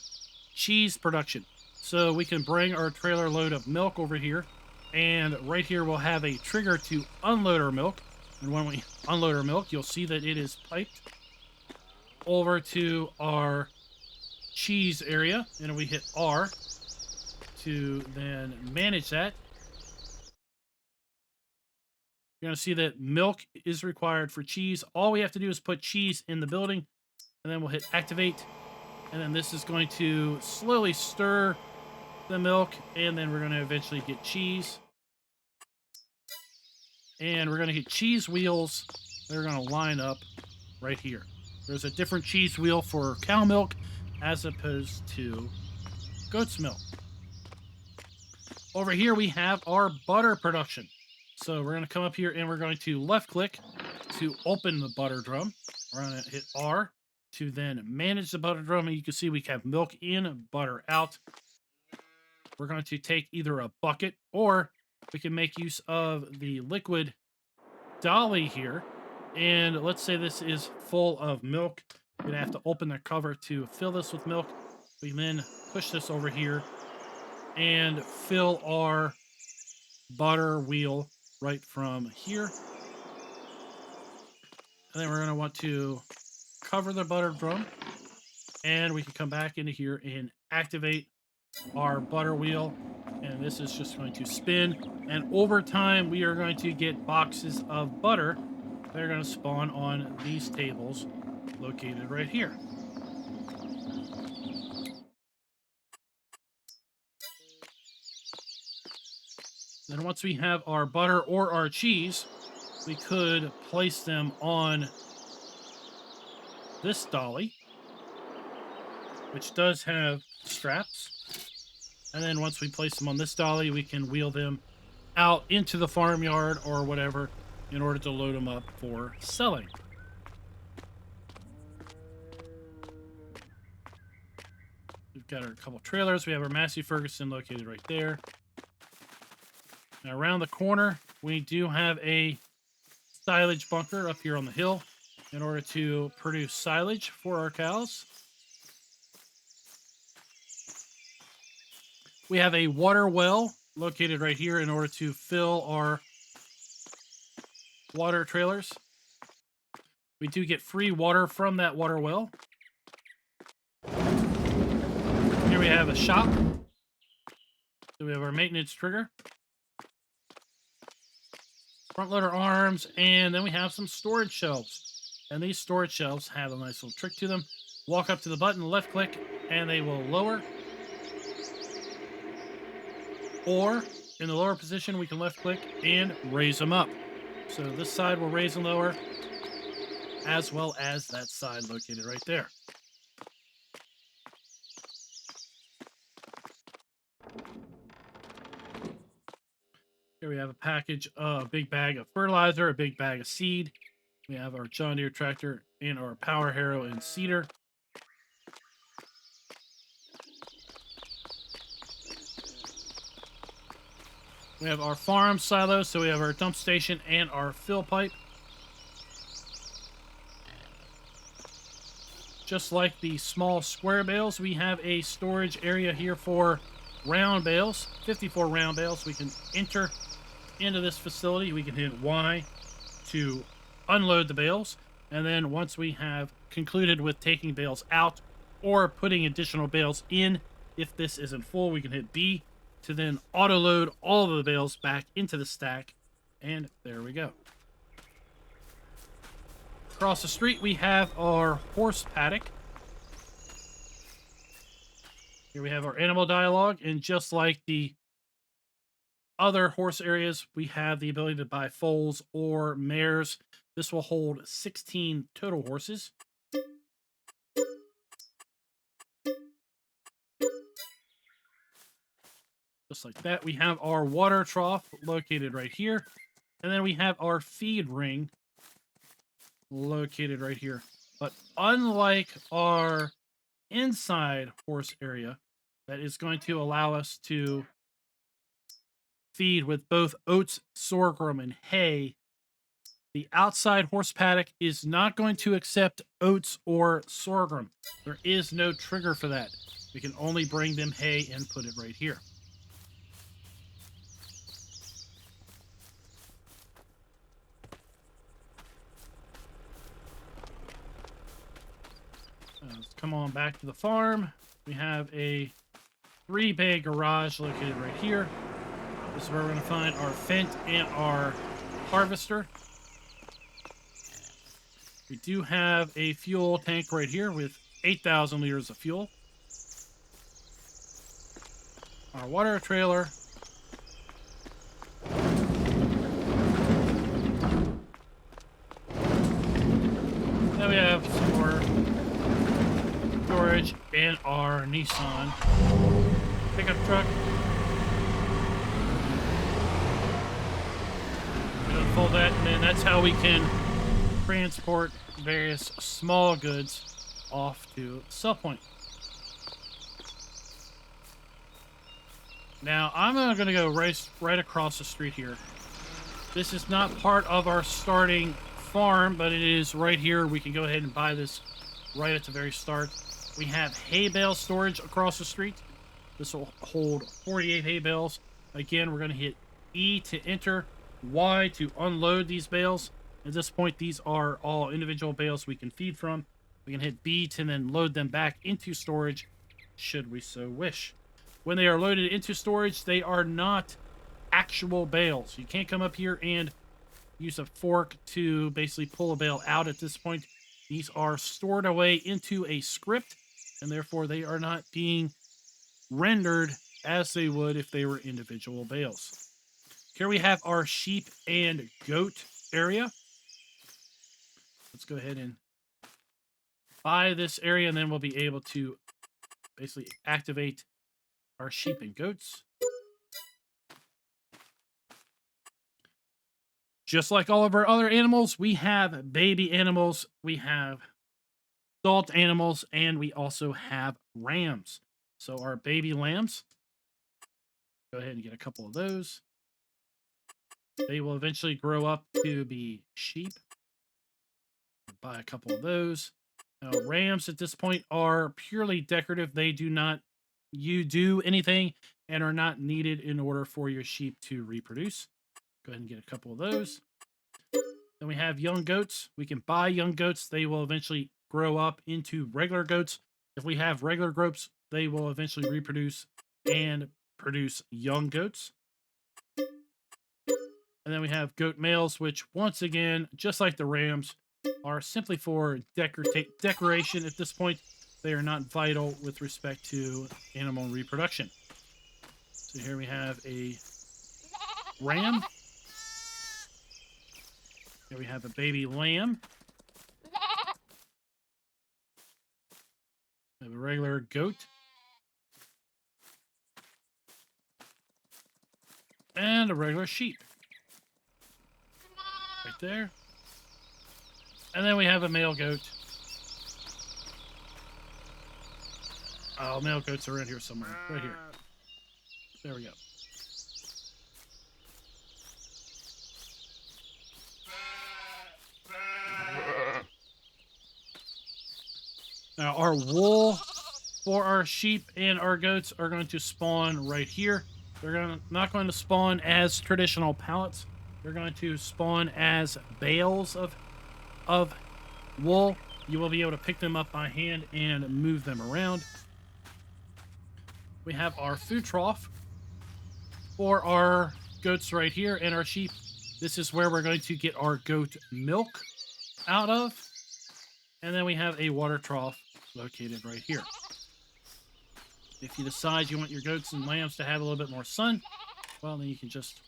cheese production. So we can bring our trailer load of milk over here, and right here we'll have a trigger to unload our milk. And when we unload our milk, you'll see that it is piped over to our cheese area, and we hit R to then manage that. You're going to see that milk is required for cheese. All we have to do is put cheese in the building, and then we'll hit activate. And then this is going to slowly stir the milk, and then we're going to eventually get cheese. And we're going to get cheese wheels that are going to line up right here. There's a different cheese wheel for cow milk as opposed to goat's milk. Over here we have our butter production. So we're going to come up here and we're going to left click to open the butter drum. We're going to hit R to then manage the butter drum, and you can see we have milk in, butter out. We're going to take either a bucket, or we can make use of the liquid dolly here. And let's say this is full of milk. We're going to have to open the cover to fill this with milk. We then push this over here and fill our butter wheel right from here. And then we're going to want to cover the butter drum, and we can come back into here and activate our butter wheel, and this is just going to spin, and over time we are going to get boxes of butter that are going to spawn on these tables located right here. Then once we have our butter or our cheese, we could place them on this dolly, which does have straps. And then once we place them on this dolly, we can wheel them out into the farmyard or whatever in order to load them up for selling. We've got our couple trailers. We have our Massey Ferguson located right there. Now around the corner, we do have a silage bunker up here on the hill in order to produce silage for our cows. We have a water well located right here in order to fill our water trailers. We do get free water from that water well. Here we have a shop. So we have our maintenance trigger, front loader arms, and then we have some storage shelves. And these storage shelves have a nice little trick to them. Walk up to the button, left click, and they will lower. Or in the lower position, we can left click and raise them up. So this side will raise and lower, as well as that side located right there. Here we have a package, a big bag of fertilizer, a big bag of seed. We have our John Deere tractor and our power harrow and seeder. We have our farm silos, so we have our dump station and our fill pipe. Just like the small square bales, we have a storage area here for round bales, 54 round bales. We can enter into this facility. We can hit Y to unload the bales. And then once we have concluded with taking bales out or putting additional bales in, if this isn't full, we can hit B to then auto load all of the bales back into the stack. And there we go. Across the street, we have our horse paddock. Here we have our animal dialogue, and just like the other horse areas, we have the ability to buy foals or mares. This will hold 16 total horses. Just like that, we have our water trough located right here. And then we have our feed ring located right here. But unlike our inside horse area, that is going to allow us to feed with both oats, sorghum, and hay, the outside horse paddock is not going to accept oats or sorghum. There is no trigger for that. We can only bring them hay and put it right here. Let's come on back to the farm. We have a 3-bay garage located right here. This is where we're going to find our Fent and our harvester. We do have a fuel tank right here with 8,000 liters of fuel. Our water trailer. Then we have some more storage in our Nissan pickup truck. We unfold that, and then that's how we can transport various small goods off to sell point. Now, I'm going to go right across the street here. This is not part of our starting farm, but it is right here. We can go ahead and buy this right at the very start. We have hay bale storage across the street. This will hold 48 hay bales. Again, we're going to hit E to enter, Y to unload these bales. At this point, these are all individual bales we can feed from. We can hit B to then load them back into storage, should we so wish. When they are loaded into storage, they are not actual bales. You can't come up here and use a fork to basically pull a bale out at this point. These are stored away into a script, and therefore they are not being rendered as they would if they were individual bales. Here we have our sheep and goat area. Let's go ahead and buy this area, and then we'll be able to basically activate our sheep and goats. Just like all of our other animals, we have baby animals, we have adult animals, and we also have rams. So our baby lambs, go ahead and get a couple of those. They will eventually grow up to be sheep. Buy a couple of those. Now, rams at this point are purely decorative. They do not do anything and are not needed in order for your sheep to reproduce. Go ahead and get a couple of those. Then we have young goats. We can buy young goats. They will eventually grow up into regular goats. If we have regular goats, they will eventually reproduce and produce young goats. And then we have goat males, which once again, just like the rams, are simply for decoration at this point. They are not vital with respect to animal reproduction. So here we have a ram. Here we have a baby lamb. We have a regular goat. And a regular sheep. Right there. And then we have a male goat. Oh, male goats are in here somewhere. Right here. There we go. Now, our wool for our sheep and our goats are going to spawn right here. They're not going to spawn as traditional pallets. They're going to spawn as bales of wool. You will be able to pick them up by hand and move them around. We have our food trough for our goats right here and our sheep. This is where we're going to get our goat milk out of. And then we have a water trough located right here. If you decide you want your goats and lambs to have a little bit more sun, well, then you can just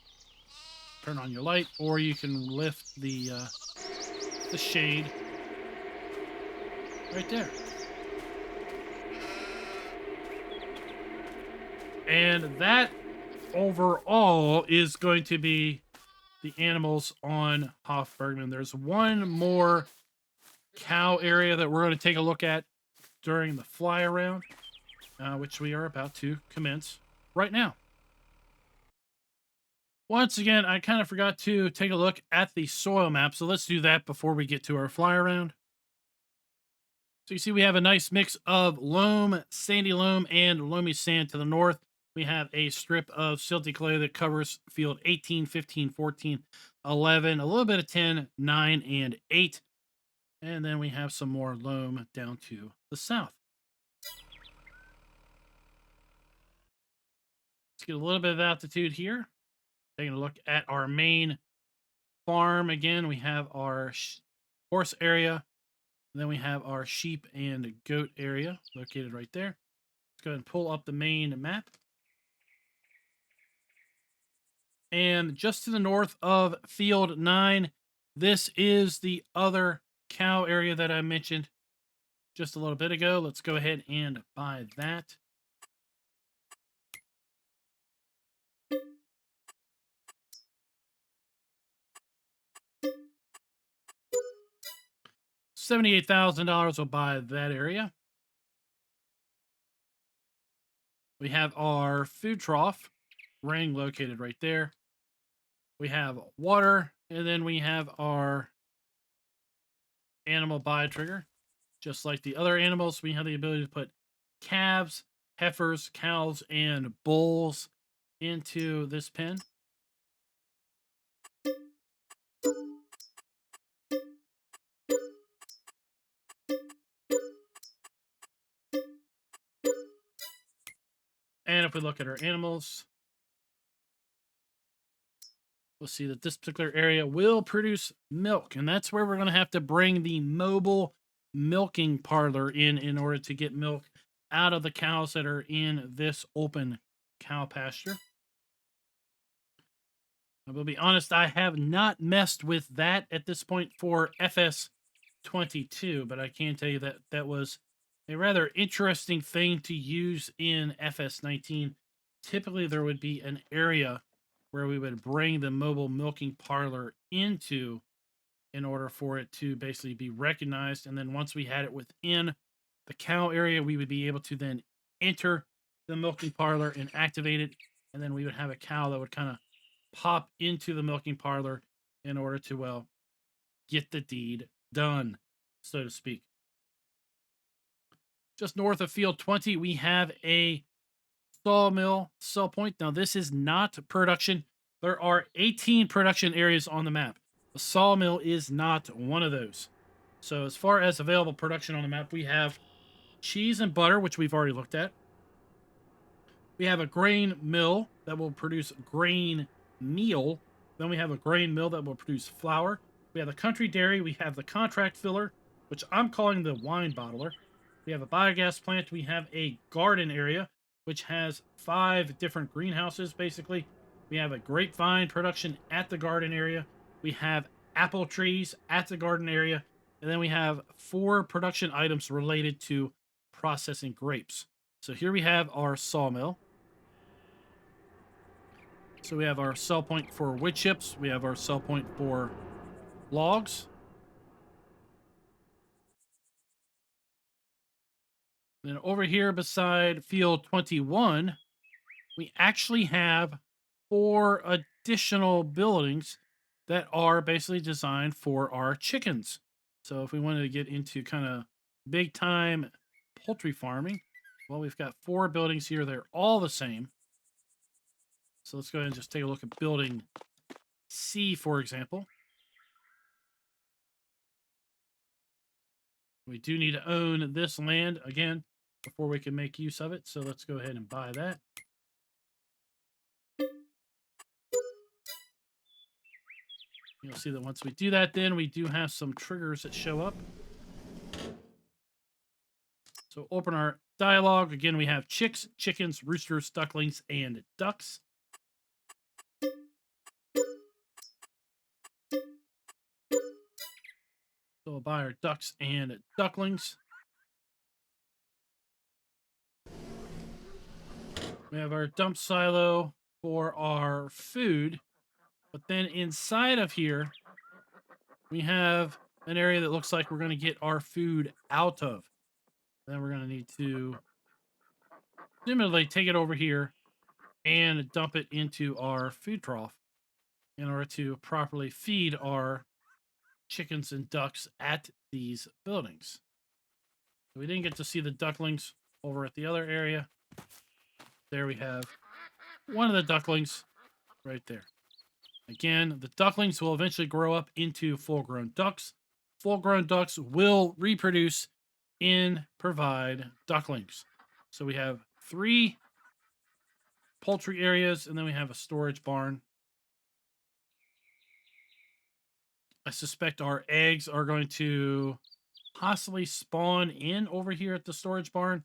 turn on your light, or you can lift the shade right there. And that overall is going to be the animals on Hof Bergmann. There's one more cow area that we're going to take a look at during the fly around, which we are about to commence right now. Once again, I kind of forgot to take a look at the soil map, so let's do that before we get to our fly around. So you see we have a nice mix of loam, sandy loam, and loamy sand to the north. We have a strip of silty clay that covers field 18, 15, 14, 11, a little bit of 10, 9, and 8. And then we have some more loam down to the south. Let's get a little bit of altitude here. Taking a look at our main farm again. We have our horse area. Then we have our sheep and goat area located right there. Let's go ahead and pull up the main map. And just to the north of field 9, this is the other cow area that I mentioned just a little bit ago. Let's go ahead and buy that. $78,000 will buy that area. We have our food trough ring located right there. We have water, and then we have our animal buy trigger. Just like the other animals, we have the ability to put calves, heifers, cows, and bulls into this pen. And if we look at our animals, we'll see that this particular area will produce milk. And that's where we're going to have to bring the mobile milking parlor in order to get milk out of the cows that are in this open cow pasture. I will be honest, I have not messed with that at this point for FS22, but I can tell you that that was a rather interesting thing to use in FS19. Typically, there would be an area where we would bring the mobile milking parlor into in order for it to basically be recognized. And then once we had it within the cow area, we would be able to then enter the milking parlor and activate it. And then we would have a cow that would kind of pop into the milking parlor in order to, well, get the deed done, so to speak. Just north of field 20, we have a sawmill sell point. Now, this is not production. There are 18 production areas on the map. The sawmill is not one of those. So as far as available production on the map, we have cheese and butter, which we've already looked at. We have a grain mill that will produce grain meal. Then we have a grain mill that will produce flour. We have the country dairy. We have the contract filler, which I'm calling the wine bottler. We have a biogas plant. We have a garden area, which has 5 different greenhouses, basically. We have a grapevine production at the garden area. We have apple trees at the garden area. And then we have 4 production items related to processing grapes. So here we have our sawmill. So we have our sell point for wood chips. We have our sell point for logs. Then over here beside field 21, we actually have 4 additional buildings that are basically designed for our chickens. So if we wanted to get into kind of big time poultry farming, well, we've got 4 buildings here. They're all the same. So let's go ahead and just take a look at building C, for example. We do need to own this land again before we can make use of it. So let's go ahead and buy that. You'll see that once we do that, then we do have some triggers that show up. So open our dialogue. Again, we have chicks, chickens, roosters, ducklings, and ducks. So we'll buy our ducks and ducklings. We have our dump silo for our food. But then inside of here, we have an area that looks like we're going to get our food out of. Then we're going to need to similarly take it over here and dump it into our food trough in order to properly feed our chickens and ducks at these buildings. We didn't get to see the ducklings over at the other area. There we have one of the ducklings right there. Again, the ducklings will eventually grow up into full-grown ducks. Full-grown ducks will reproduce and provide ducklings. So we have 3 poultry areas, and then we have a storage barn. I suspect our eggs are going to possibly spawn in over here at the storage barn.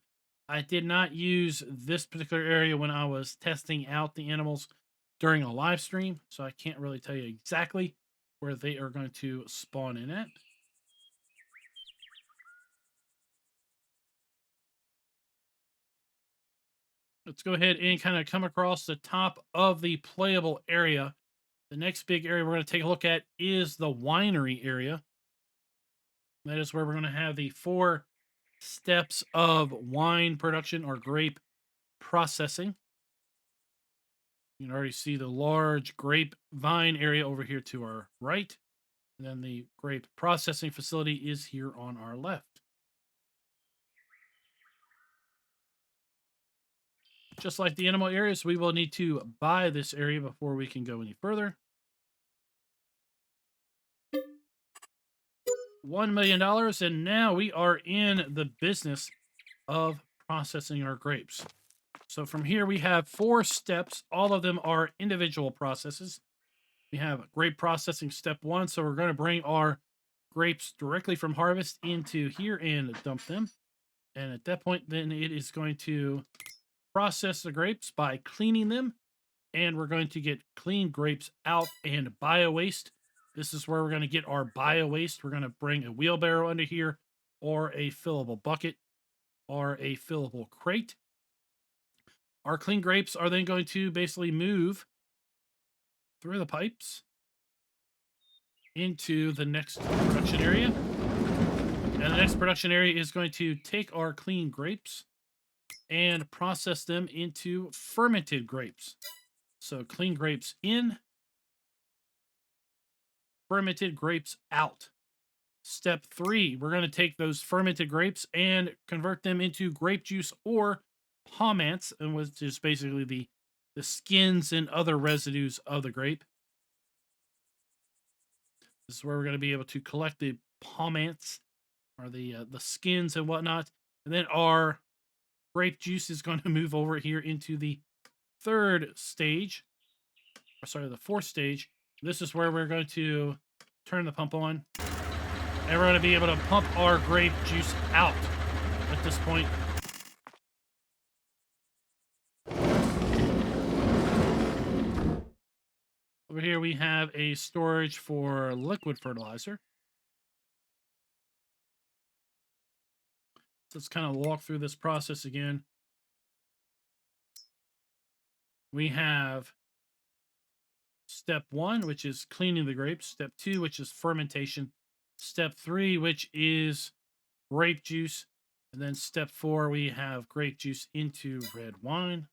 I did not use this particular area when I was testing out the animals during a live stream, so I can't really tell you exactly where they are going to spawn in at. Let's go ahead and kind of come across the top of the playable area. The next big area we're going to take a look at is the winery area. That is where we're going to have the 4 steps of wine production or grape processing. You can already see the large grapevine area over here to our right. And then the grape processing facility is here on our left. Just like the animal areas, we will need to buy this area before we can go any further. $1 million, and now we are in the business of processing our grapes. So from here, we have 4 steps. All of them are individual processes. We have grape processing step 1. So we're going to bring our grapes directly from harvest into here and dump them. And at that point, then it is going to process the grapes by cleaning them. And we're going to get clean grapes out and bio-waste. This is where we're going to get our bio-waste. We're going to bring a wheelbarrow under here or a fillable bucket or a fillable crate. Our clean grapes are then going to basically move through the pipes into the next production area. And the next production area is going to take our clean grapes and process them into fermented grapes. So clean grapes in, fermented grapes out. Step 3, we're going to take those fermented grapes and convert them into grape juice or pomace, and which is basically the skins and other residues of the grape. This is where we're going to be able to collect the pomace or the skins and whatnot, and then our grape juice is going to move over here into the 3rd stage. Or sorry, the 4th stage. This is where we're going to turn the pump on, and we're going to be able to pump our grape juice out at this point. Over here, we have a storage for liquid fertilizer. So let's kind of walk through this process again. We have step 1, which is cleaning the grapes. Step 2, which is fermentation. Step 3, which is grape juice. And then step 4, we have grape juice into red wine.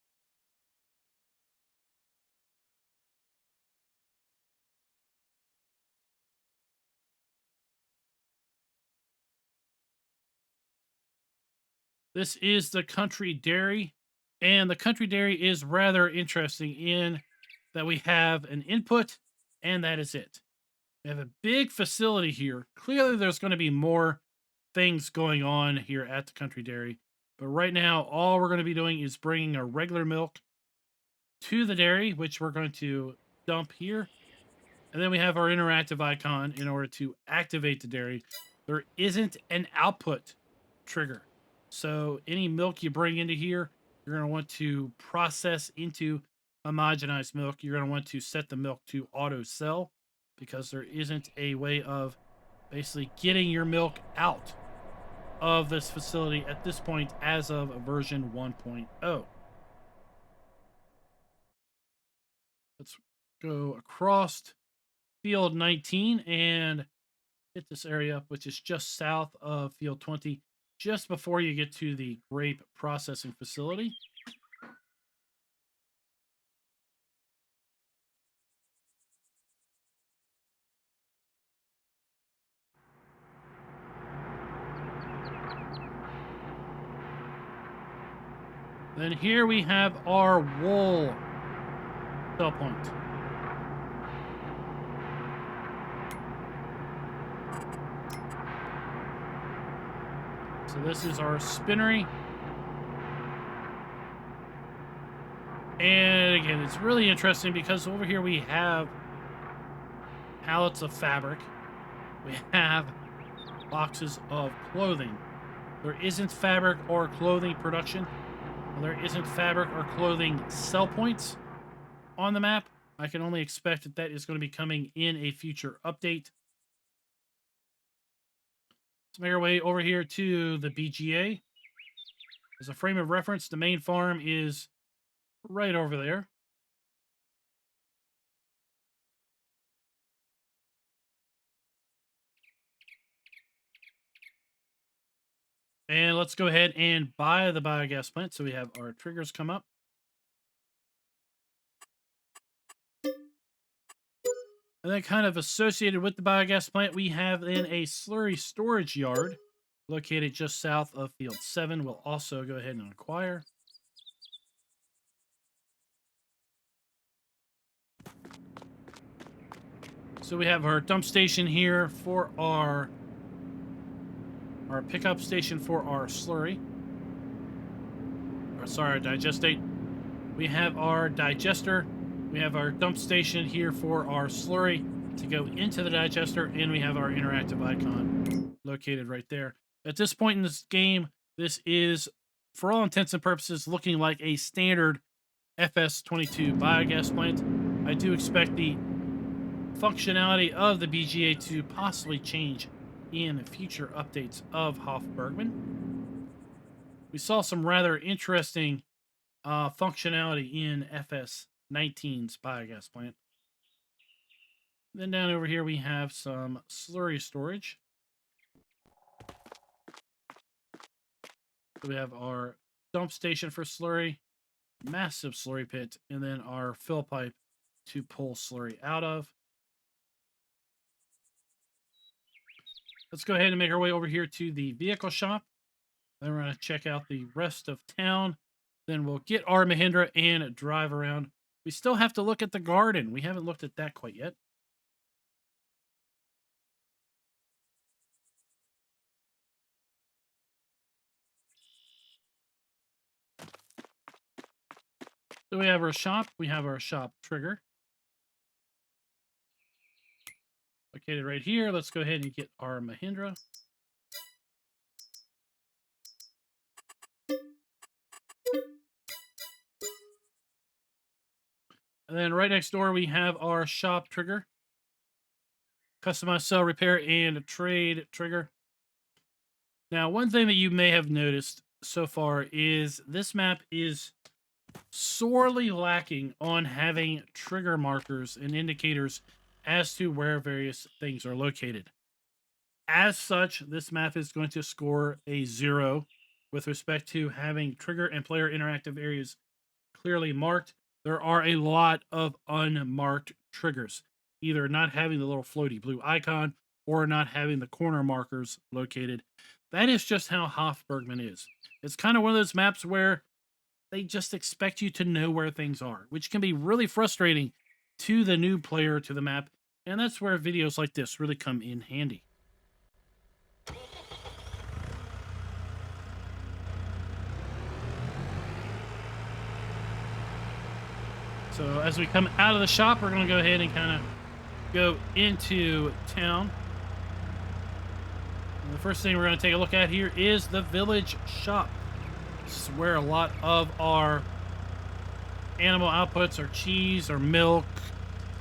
This is the country dairy, and the country dairy is rather interesting in that we have an input, and that is it. We have a big facility here. Clearly, there's going to be more things going on here at the country dairy, but right now, all we're going to be doing is bringing our regular milk to the dairy, which we're going to dump here. And then we have our interactive icon in order to activate the dairy. There isn't an output trigger. So any milk you bring into here, you're going to want to process into homogenized milk. You're going to want to set the milk to auto sell because there isn't a way of basically getting your milk out of this facility at this point as of version 1.0. Let's go across field 19 and hit this area up, which is just south of field 20, just before you get to the grape processing facility. Then here we have our wool sell point. So this is our spinnery. And again, it's really interesting because over here we have pallets of fabric. We have boxes of clothing. There isn't fabric or clothing production. There isn't fabric or clothing sell points on the map. I can only expect that that is going to be coming in a future update. Let's make our way over here to the BGA. As a frame of reference, the main farm is right over there. And let's go ahead and buy the biogas plant. So we have our triggers come up. And then kind of associated with the biogas plant, we have in a slurry storage yard located just south of field 7. We'll also go ahead and acquire. So we have our dump station here for our pickup station for our slurry. Or sorry, our digestate. We have our digester. We have our dump station here for our slurry to go into the digester, and we have our interactive icon located right there. At this point in this game, this is, for all intents and purposes, looking like a standard FS22 biogas plant. I do expect the functionality of the BGA to possibly change in future updates of Hof Bergmann. We saw some rather interesting functionality in FS19's biogas plant. Then down over here we have some slurry storage. So we have our dump station for slurry, massive slurry pit, and then our fill pipe to pull slurry out of. Let's go ahead and make our way over here to the vehicle shop. Then we're going to check out the rest of town. Then we'll get our Mahindra and drive around. We still have to look at the garden. We haven't looked at that quite yet. So we have our shop. We have our shop trigger located right here. Let's go ahead and get our Mahindra. And then right next door, we have our shop trigger. Customize, sell, repair, and trade trigger. Now, one thing that you may have noticed so far is this map is sorely lacking on having trigger markers and indicators as to where various things are located. As such, this map is going to score a 0 with respect to having trigger and player interactive areas clearly marked. There are a lot of unmarked triggers, either not having the little floaty blue icon or not having the corner markers located. That is just how Hof Bergmann is. It's kind of one of those maps where they just expect you to know where things are, which can be really frustrating to the new player to the map. And that's where videos like this really come in handy. So as we come out of the shop, we're going to go ahead and kind of go into town. And the first thing we're going to take a look at here is the village shop. This is where a lot of our animal outputs, our cheese, our milk,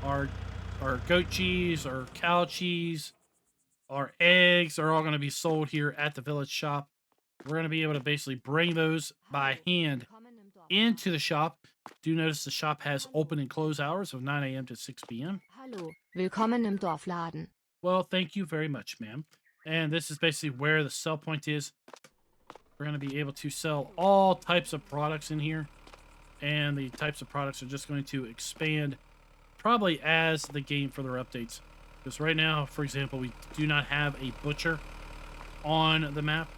our goat cheese, our cow cheese, our eggs are all going to be sold here at the village shop. We're going to be able to basically bring those by hand into the shop. Do notice the shop has open and close hours of 9 a.m. to 6 p.m. Hallo, willkommen im Dorfladen. Well, thank you very much, ma'am. And this is basically where the sell point is. We're going to be able to sell all types of products in here. And the types of products are just going to expand probably as the game further updates. Because right now, for example, we do not have a butcher on the map.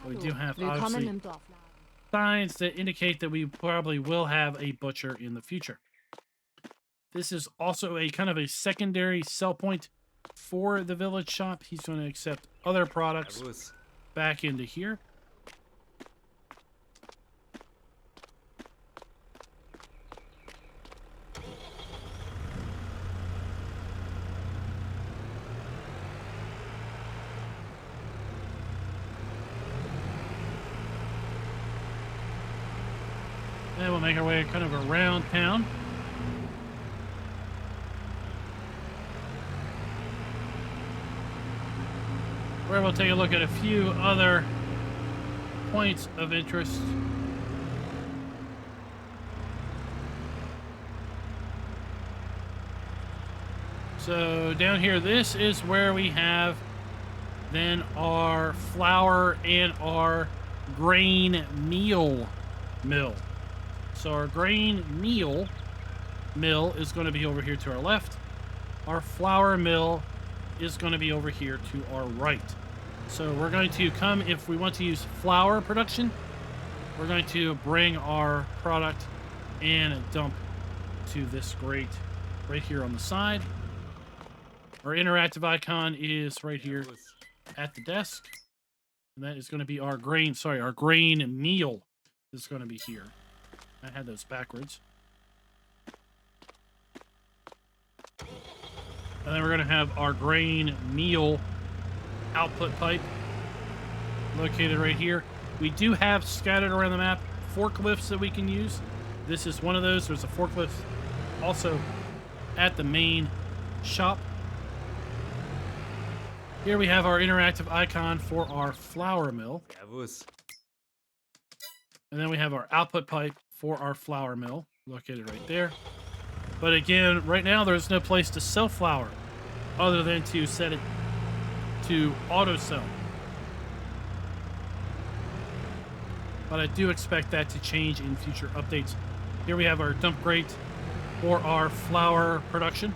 We do have, Willkommen obviously, im Dorfladen. signs that indicate that we probably will have a butcher in the future. This is also a kind of a secondary sell point for the village shop. He's going to accept other products back into here. And we'll make our way kind of around town. Where we'll take a look at a few other points of interest. So down here, this is where we have then our flour and our grain meal mill. So our grain meal mill is going to be over here to our left. Our flour mill is going to be over here to our right. So we're going to come, if we want to use flour production, we're going to bring our product and dump to this grate right here on the side. Our interactive icon is right here at the desk. And that is going to be our grain, our grain meal is going to be here. I had those backwards. And then we're going to have our grain meal output pipe located right here. We do have scattered around the map forklifts that we can use. This is one of those. There's a forklift also at the main shop. Here we have our interactive icon for our flour mill. And then we have our output pipe for our flour mill located right there. But again, right now there's no place to sell flour other than to set it to auto sell. But I do expect that to change in future updates. Here we have our dump grate for our flour production.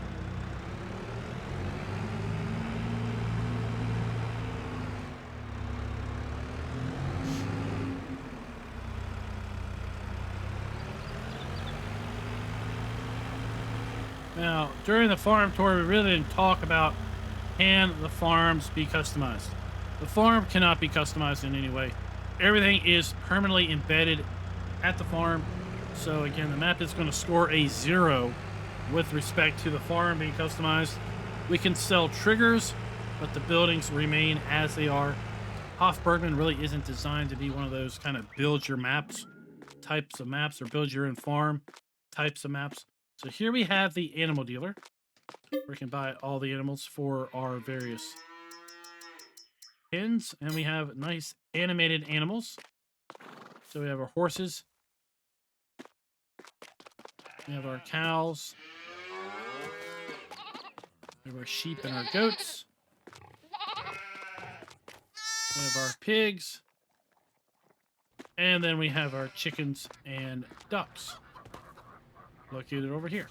Now, during the farm tour, we really didn't talk about can the farms be customized. The farm cannot be customized in any way. Everything is permanently embedded at the farm. So again, the map is going to score a 0 with respect to the farm being customized. We can sell triggers, but the buildings remain as they are. Hof Bergmann really isn't designed to be one of those kind of build your maps types of maps or build your own farm types of maps. So here we have the animal dealer. We can buy all the animals for our various pins. And we have nice animated animals. So we have our horses. We have our cows. We have our sheep and our goats. We have our pigs. And then we have our chickens and ducks located over here.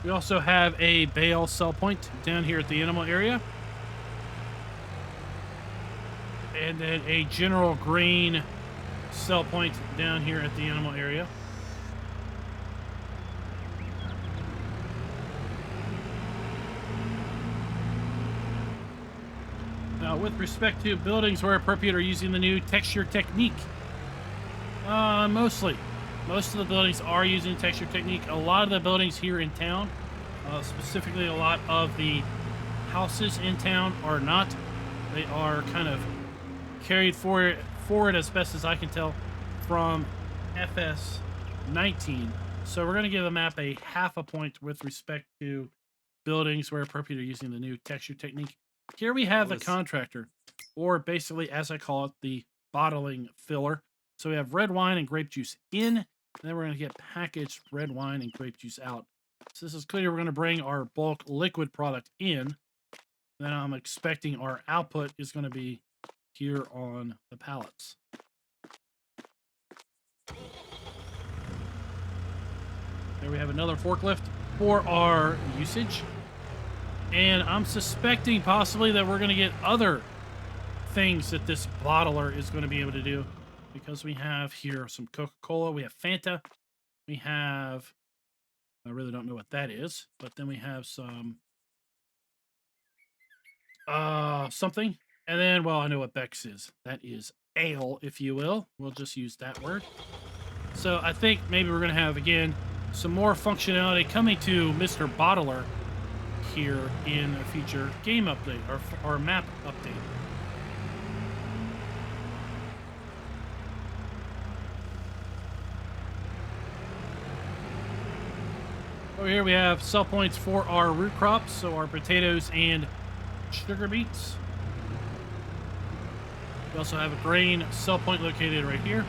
We also have a bale sell point down here at the animal area. And then a general grain sell point down here at the animal area. Now, with respect to buildings where appropriate are using the new texture technique. Mostly. Most of the buildings are using texture technique. A lot of the buildings here in town, specifically a lot of the houses in town are not. They are kind of carried forward as best as I can tell from FS19. So we're going to give the map a half a point with respect to buildings where appropriate are using the new texture technique. Here we have the contractor, or basically, as I call it, the bottling filler. So we have red wine and grape juice in, and then we're going to get packaged red wine and grape juice out. So this is clear. We're going to bring our bulk liquid product in. Then I'm expecting our output is going to be here on the pallets. There we have another forklift for our usage. And I'm suspecting possibly that we're going to get other things that this bottler is going to be able to do. Because we have here some Coca-Cola, we have Fanta, we have, I really don't know what that is, but then we have some, something. And then, well, I know what Beck's is. That is ale, if you will. We'll just use that word. So I think maybe we're going to have, again, some more functionality coming to Mr. Bottler here in a future game update, or map update. Over here we have sell points for our root crops, so our potatoes and sugar beets. We also have a grain sell point located right here.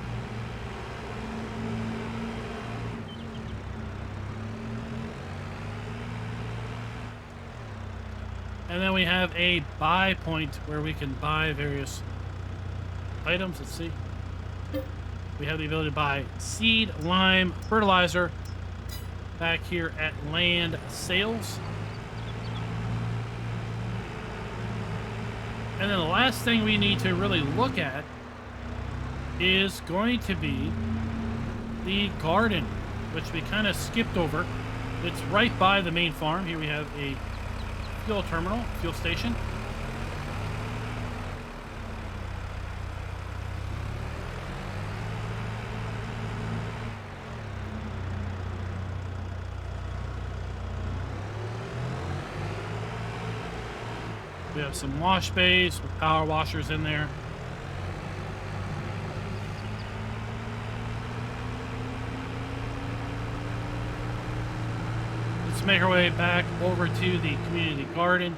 And then we have a buy point where we can buy various items. Let's see. We have the ability to buy seed, lime, fertilizer back here at land sales. And then the last thing we need to really look at is going to be the garden, which we kind of skipped over. It's right by the main farm. Here we have a fuel terminal, fuel station. We have some wash bays with power washers in there. Let's make our way back over to the community garden.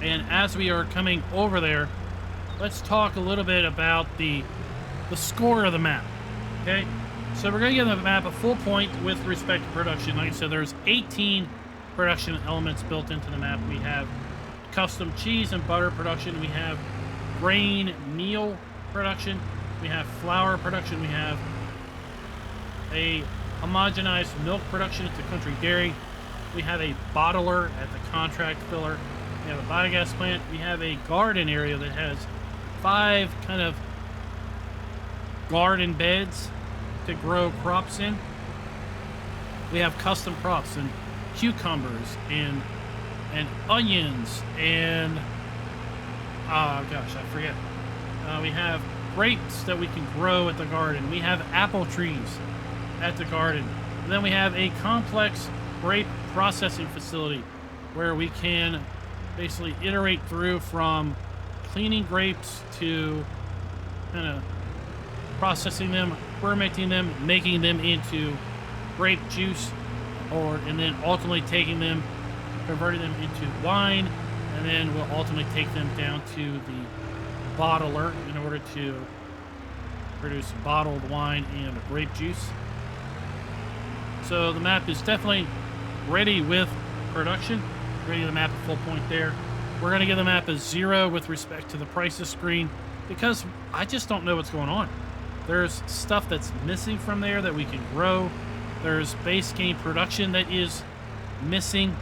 And as we are coming over there, let's talk a little bit about the score of the map. Okay? So we're going to give the map a full point with respect to production. Like I said, there's 18 production elements built into the map. We have custom cheese and butter production. We have grain meal production. We have flour production. We have a homogenized milk production at the country dairy. We have a bottler at the contract filler. We have a biogas plant. We have a garden area that has 5 kind of garden beds to grow crops in. We have custom crops and cucumbers and onions and gosh, I forget. We have grapes that we can grow at the garden. We have apple trees at the garden. And then we have a complex grape processing facility where we can basically iterate through from cleaning grapes to kind of processing them, fermenting them, making them into grape juice, and then ultimately taking them, converting them into wine, and then we'll ultimately take them down to the bottler in order to produce bottled wine and grape juice. So the map is definitely ready with production. Ready the map at full point there. We're going to give the map a 0 with respect to the prices screen because I just don't know what's going on. There's stuff that's missing from there that we can grow. There's base game production that is missing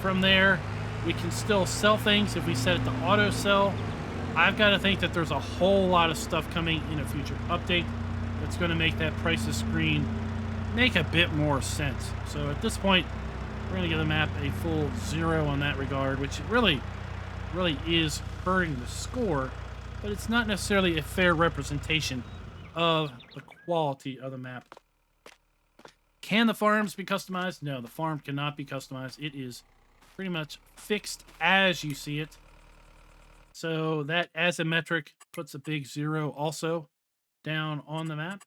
from there. We can still sell things if we set it to auto sell. I've got to think that there's a whole lot of stuff coming in a future update that's going to make that prices screen make a bit more sense. So at this point, we're going to give the map a full 0 on that regard, which really is hurting the score, but it's not necessarily a fair representation of the quality of the map. Can the farms be customized? No, the farm cannot be customized. It is pretty much fixed as you see it. So that, as a metric, puts a big 0 also down on the map.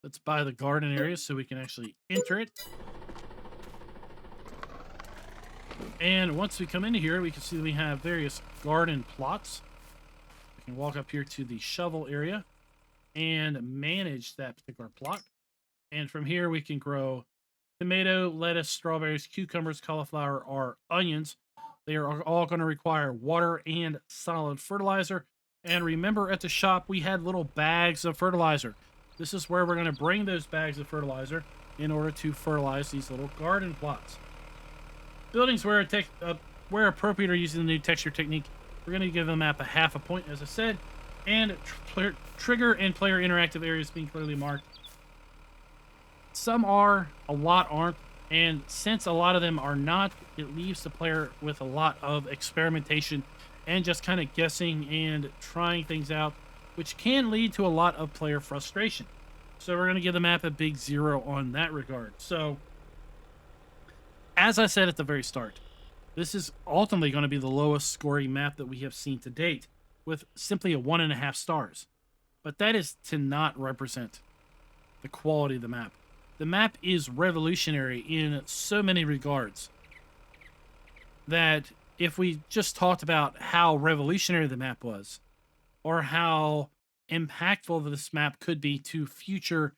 Let's buy the garden area so we can actually enter it. And once we come into here, we can see that we have various garden plots. We can walk up here to the shovel area and manage that particular plot. And from here, we can grow tomato, lettuce, strawberries, cucumbers, cauliflower, or onions. They are all going to require water and solid fertilizer. And remember, at the shop, we had little bags of fertilizer. This is where we're going to bring those bags of fertilizer in order to fertilize these little garden plots. Buildings where appropriate are using the new texture technique. We're going to give the map a half a point, as I said. And trigger and player interactive areas being clearly marked. Some are, a lot aren't. And since a lot of them are not, it leaves the player with a lot of experimentation and just kind of guessing and trying things out, which can lead to a lot of player frustration. So we're going to give the map a big 0 on that regard. So, as I said at the very start, this is ultimately going to be the lowest scoring map that we have seen to date, with simply a 1.5 stars. But that is to not represent the quality of the map. The map is revolutionary in so many regards that if we just talked about how revolutionary the map was, or how impactful this map could be to future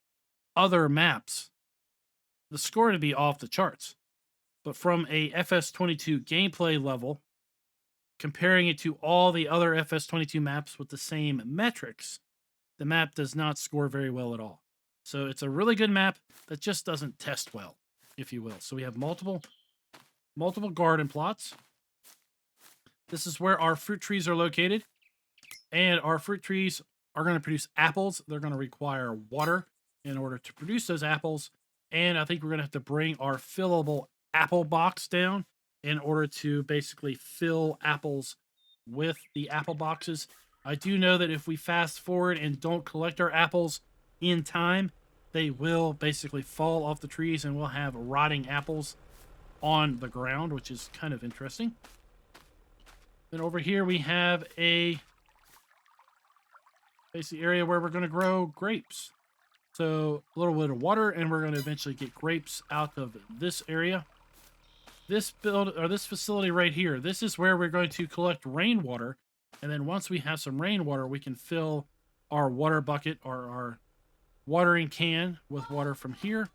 other maps, the score would be off the charts. But from a FS22 gameplay level, comparing it to all the other FS22 maps with the same metrics, the map does not score very well at all. So it's a really good map that just doesn't test well, if you will. So we have multiple garden plots. This is where our fruit trees are located. And our fruit trees are going to produce apples. They're going to require water in order to produce those apples. And I think we're going to have to bring our fillable apple box down in order to basically fill apples with the apple boxes. I do know that if we fast forward and don't collect our apples in time, they will basically fall off the trees and we'll have rotting apples on the ground, which is kind of interesting. Then over here we have a basic area where we're going to grow grapes. So a little bit of water, and we're going to eventually get grapes out of this area. This facility right here, this is where we're going to collect rainwater. And then once we have some rainwater, we can fill our water bucket or our watering can with water from here.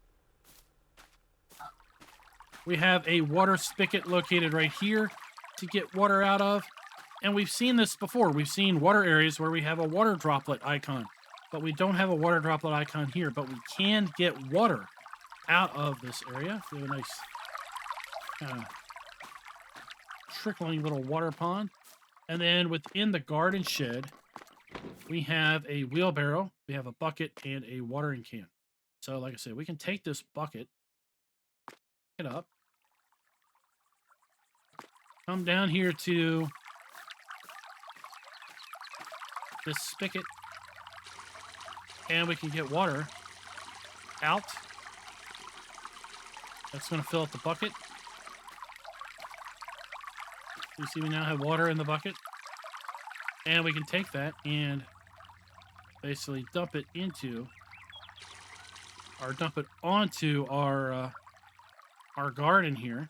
We have a water spigot located right here to get water out of. And we've seen this before. We've seen water areas where we have a water droplet icon, but we don't have a water droplet icon here, but we can get water out of this area. We have a nice trickling little water pond. And then within the garden shed, we have a wheelbarrow, we have a bucket, and a watering can. So like I said, we can take this bucket, pick it up, come down here to this spigot, and we can get water out. That's going to fill up the bucket. You see we now have water in the bucket. And we can take that and basically dump it onto our garden here.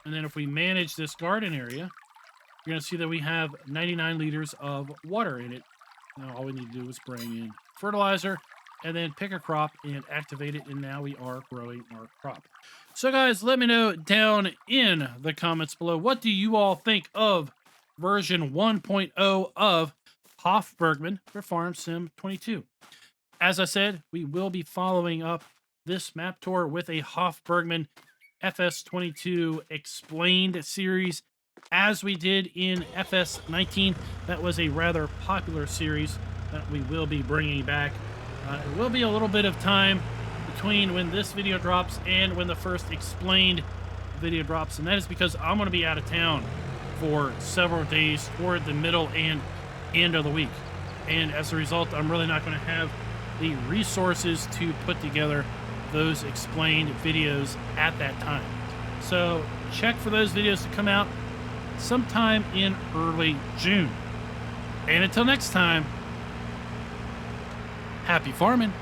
And then if we manage this garden area, you're going to see that we have 99 liters of water in it. Now all we need to do is bring in fertilizer and then pick a crop and activate it. And now we are growing our crop. So guys, let me know down in the comments below. What do you all think of version 1.0 of Hof Bergmann for Farm Sim 22? As I said, we will be following up this map tour with a Hof Bergmann FS22 Explained series, as we did in FS19. That was a rather popular series that we will be bringing back. It will be a little bit of time between when this video drops and when the first Explained video drops, and that is because I'm going to be out of town for several days toward the middle and end of the week. And as a result, I'm really not going to have the resources to put together those Explained videos at that time. So check for those videos to come out sometime in early June. And until next time, happy farming.